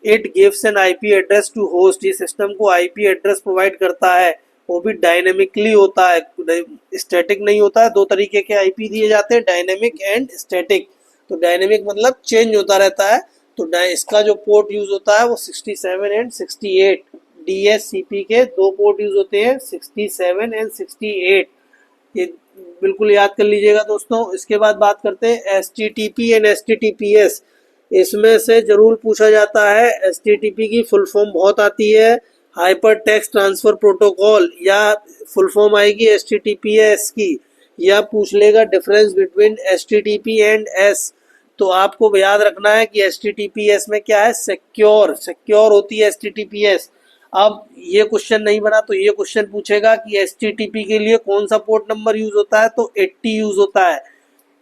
it gives an IP address to host. ये सिस्टम को IP एड्रेस प्रोवाइड करता है, वो भी डायनेमिकली होता है, स्टैटिक नहीं होता है। दो तरीके के IP दिए जाते हैं, डायनेमिक एंड स्टैटिक। तो डायनेमिक मतलब चेंज होता रहता है, तो इसका जो पोर्ट यूज होता है वो 67 एंड 68। DHCP के दो पोर्ट यूज होते हैं, 67 एंड 68। ये बिल्कुल याद कर लीजिएगा दोस्तों। इसके बाद बात करते हैं HTTP एंड HTTPS। इसमें से जरूर पूछा जाता है। HTTP की फुल फॉर्म बहुत आती है, हाइपर टेक्स्ट ट्रांसफर प्रोटोकॉल, या फुल फॉर्म आएगी HTTPS की, या पूछ लेगा difference between HTTP and S। तो आपको याद रखना है कि HTTPS में क्या है, सिक्योर होती है HTTPS। अब ये क्वेश्चन नहीं बना तो ये क्वेश्चन पूछेगा कि HTTP के लिए कौन सा पोर्ट नंबर यूज होता है, तो 80 यूज होता है।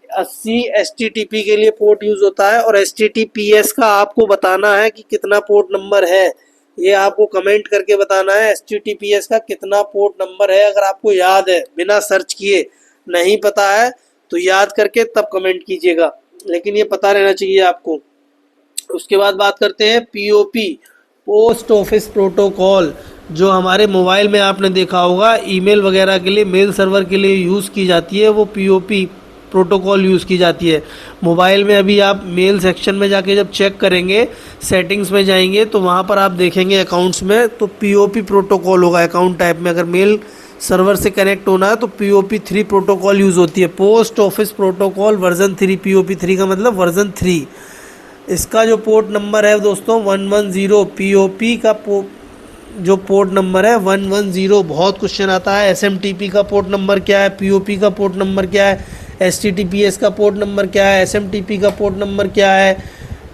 80 HTTP के लिए पोर्ट यूज होता है। और HTTPS का आपको बताना है कि कितना पोर्ट नंबर है, ये आपको कमेंट करके बताना है HTTPS का कितना पोर्ट नंबर है। अगर आपको याद है, बिना सर्च किए, नहीं पता है तो याद करके तब कमेंट कीजिएगा, लेकिन ये पता रहना चाहिए आपको। उसके बाद बात करते हैं POP, पोस्ट ऑफिस प्रोटोकॉल, जो हमारे मोबाइल में आपने देखा होगा ईमेल वगैरह के लिए, मेल सर्वर के लिए यूज़ की जाती है, वो POP प्रोटोकॉल यूज़ की जाती है। मोबाइल में अभी आप मेल सेक्शन में जाके जब चेक करेंगे, सेटिंग्स में जाएंगे तो वहाँ पर आप देखेंगे अकाउंट्स में, तो POP प्रोटोकॉल होगा अकाउंट टाइप में। अगर मेल सर्वर से कनेक्ट होना है तो POP3 प्रोटोकॉल यूज़ होती है, post office protocol version 3। POP3 का मतलब वर्जन 3। इसका जो पोर्ट नंबर है दोस्तों 110। POP का जो पोर्ट नंबर है 110। बहुत क्वेश्चन आता है, SMTP का पोर्ट नंबर क्या है, POP का पोर्ट नंबर क्या है, HTTPS का पोर्ट नंबर क्या है, SMTP का पोर्ट नंबर क्या है।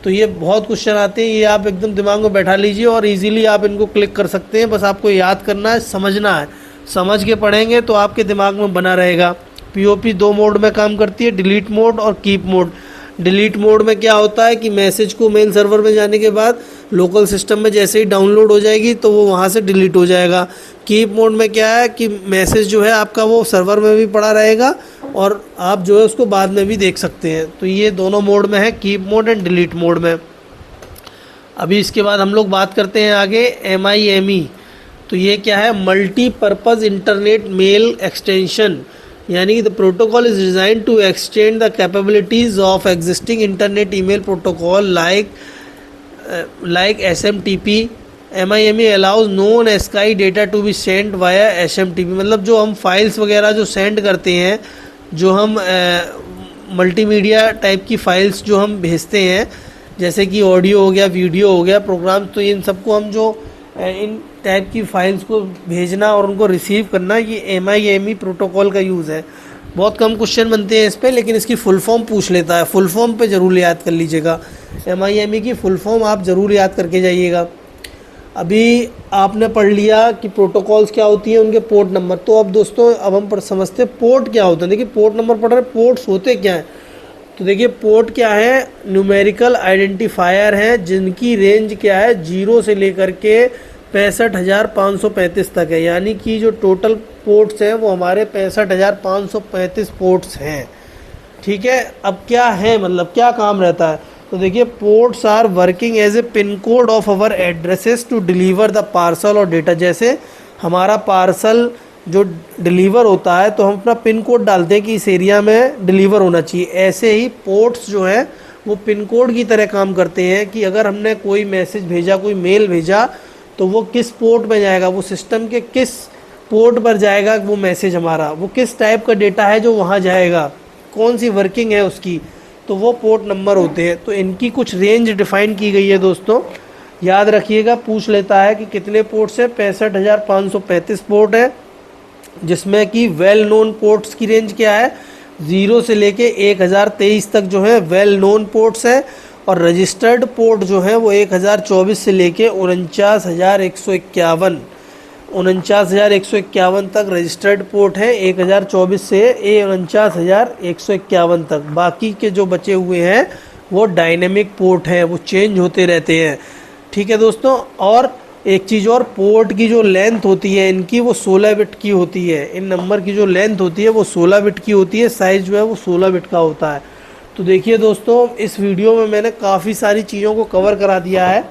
तो ये बहुत क्वेश्चन आते हैं, ये आप एकदम दिमाग में बैठा लीजिए और इजीली आप इनको क्लिक कर सकते हैं। बस आपको याद करना है, समझना है, समझ के पढ़ेंगे तो आपके दिमाग में बना रहेगा। POP दो मोड में काम करती है, डिलीट मोड और कीप मोड। डिलीट मोड में क्या होता है कि मैसेज को मेल सर्वर में जाने के बाद लोकल सिस्टम में जैसे ही डाउनलोड हो जाएगी तो वो वहाँ से डिलीट हो जाएगा। कीप मोड में क्या है कि मैसेज जो है आपका वो सर्वर में भी पड़ा रहेगा और आप जो है उसको बाद में भी देख सकते हैं। तो ये दोनों मोड में है, keep mode and delete mode में। अभी इसके बाद हम लोग बात करते हैं आगे MIME। तो ये क्या है, मल्टीपर्पज़ इंटरनेट मेल एक्सटेंशन, यानी the protocol is design to extend the capabilities of existing internet email protocol like SMTP। MIME allows non ASCII data to be send via SMTP। मतलब जो हम फाइल्स वगैरह जो सेंड करते हैं, जो हम मल्टीमीडिया टाइप की फ़ाइल्स जो हम भेजते हैं, जैसे कि ऑडियो हो गया, वीडियो हो गया, प्रोग्राम, तो इन सबको हम जो इन टाइप की फ़ाइल्स को भेजना और उनको रिसीव करना, ये MIME प्रोटोकॉल का यूज़ है। बहुत कम क्वेश्चन बनते हैं इस पे, लेकिन इसकी फुल फॉर्म पूछ लेता है। फुल फॉर्म पे ज़रूर याद कर लीजिएगा, MIME की फुल फॉर्म आप ज़रूर याद करके जाइएगा। अभी आपने पढ़ लिया कि प्रोटोकॉल्स क्या होती हैं, उनके पोर्ट नंबर। तो अब दोस्तों अब हम समझते हैं पोर्ट क्या होता है। देखिए पोर्ट नंबर पढ़ रहे हैं, पोर्ट्स होते क्या हैं। तो देखिए पोर्ट क्या है, न्यूमेरिकल आइडेंटिफायर हैं जिनकी रेंज क्या है 0 से लेकर के 65,535 तक है। यानी कि जो टोटल पोर्ट्स हैं वो हमारे 65,535 पोर्ट्स हैं। ठीक है, अब क्या है, मतलब क्या काम रहता है। तो देखिए ports are working as a pin code of our addresses to deliver the parcel और डेटा। जैसे हमारा पार्सल जो डिलीवर होता है तो हम अपना पिन कोड डालते हैं कि इस एरिया में डिलीवर होना चाहिए। ऐसे ही पोर्ट्स जो है वो पिन कोड की तरह काम करते हैं कि अगर हमने कोई मैसेज भेजा, कोई मेल भेजा, तो वो किस पोर्ट में जाएगा, वो सिस्टम के किस पोर्ट पर जाएगा वो मैसेज हमारा, वो किस टाइप का डेटा है जो वहाँ जाएगा, कौन सी वर्किंग है उसकी, तो वो पोर्ट नंबर होते हैं। तो इनकी कुछ रेंज डिफाइन की गई है दोस्तों, याद रखिएगा। पूछ लेता है कि कितने पोर्ट्स हैं, 65,535 पोर्ट है, जिसमें कि वेल नोन पोर्ट्स की रेंज क्या है 0 से लेके 1023 तक जो है वेल नोन पोर्ट्स है। और रजिस्टर्ड पोर्ट जो है वो 1024 से लेके 49,151 तक रजिस्टर्ड पोर्ट है। 1024 से 49,151 तक। बाकी के जो बचे हुए हैं वो डायनेमिक पोर्ट हैं, वो चेंज होते रहते हैं। ठीक है दोस्तों, और एक चीज़ और, पोर्ट की जो लेंथ होती है इनकी वो 16 बिट की होती है। इन नंबर की जो लेंथ होती है वो 16 बिट की होती है, साइज़ जो है वो 16 बिट का होता है। तो देखिए दोस्तों इस वीडियो में मैंने काफ़ी सारी चीज़ों को कवर करा दिया है,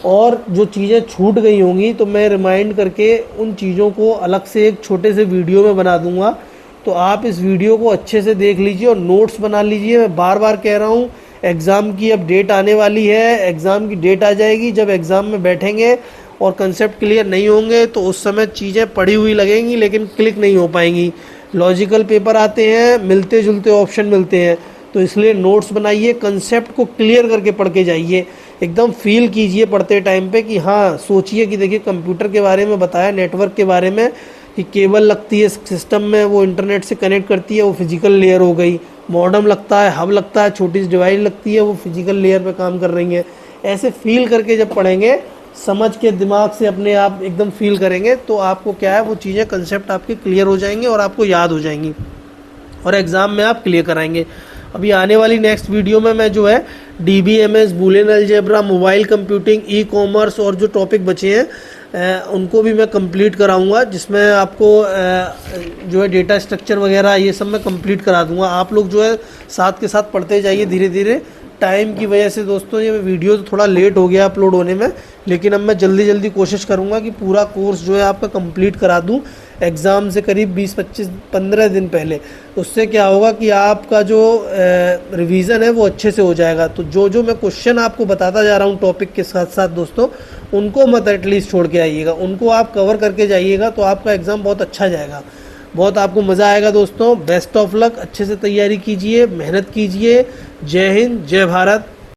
और जो चीज़ें छूट गई होंगी तो मैं रिमाइंड करके उन चीज़ों को अलग से एक छोटे से वीडियो में बना दूंगा। तो आप इस वीडियो को अच्छे से देख लीजिए और नोट्स बना लीजिए। मैं बार बार कह रहा हूँ, एग्ज़ाम की अब डेट आने वाली है, एग्ज़ाम की डेट आ जाएगी, जब एग्ज़ाम में बैठेंगे और कंसेप्ट क्लियर नहीं होंगे तो उस समय चीज़ें पढ़ी हुई लगेंगी लेकिन क्लिक नहीं हो पाएंगी। लॉजिकल पेपर आते हैं, मिलते जुलते ऑप्शन मिलते हैं, तो इसलिए नोट्स बनाइए, कंसेप्ट को क्लियर करके पढ़ के जाइए। एकदम फील कीजिए पढ़ते टाइम पे कि हाँ, सोचिए कि देखिए कंप्यूटर के बारे में बताया, नेटवर्क के बारे में कि केबल लगती है सिस्टम में, वो इंटरनेट से कनेक्ट करती है, वो फिजिकल लेयर हो गई। मॉडेम लगता है, हब लगता है, छोटी सी डिवाइस लगती है, वो फिजिकल लेयर पे काम कर रही है। ऐसे फील करके जब पढ़ेंगे, समझ के दिमाग से अपने आप एकदम फील करेंगे, तो आपको क्या है वो चीज़ें कंसेप्ट आपके क्लियर हो जाएंगे और आपको याद हो जाएंगी और एग्ज़ाम में आप क्लियर कराएंगे। अभी आने वाली नेक्स्ट वीडियो में मैं जो है DBMS, Boolean algebra, mobile computing, e-commerce और जो टॉपिक बचे हैं उनको भी मैं कंप्लीट कराऊंगा, जिसमें आपको जो है डेटा स्ट्रक्चर वगैरह ये सब मैं कंप्लीट करा दूंगा। आप लोग जो है साथ के साथ पढ़ते जाइए धीरे धीरे। टाइम की वजह से दोस्तों ये वीडियो तो थोड़ा लेट हो गया अपलोड होने में, लेकिन अब मैं जल्दी जल्दी कोशिश करूंगा कि पूरा कोर्स जो है आपका कंप्लीट करा दूं एग्ज़ाम से करीब 20-25-15 दिन पहले। उससे क्या होगा कि आपका जो रिवीज़न है वो अच्छे से हो जाएगा। तो जो मैं क्वेश्चन आपको बताता जा रहा हूँ टॉपिक के साथ साथ दोस्तों, उनको मत एटलीस्ट छोड़ के आइएगा, उनको आप कवर करके जाइएगा, तो आपका एग्ज़ाम बहुत अच्छा जाएगा, बहुत आपको मज़ा आएगा दोस्तों। बेस्ट ऑफ लक, अच्छे से तैयारी कीजिए, मेहनत कीजिए। जय हिंद, जय भारत।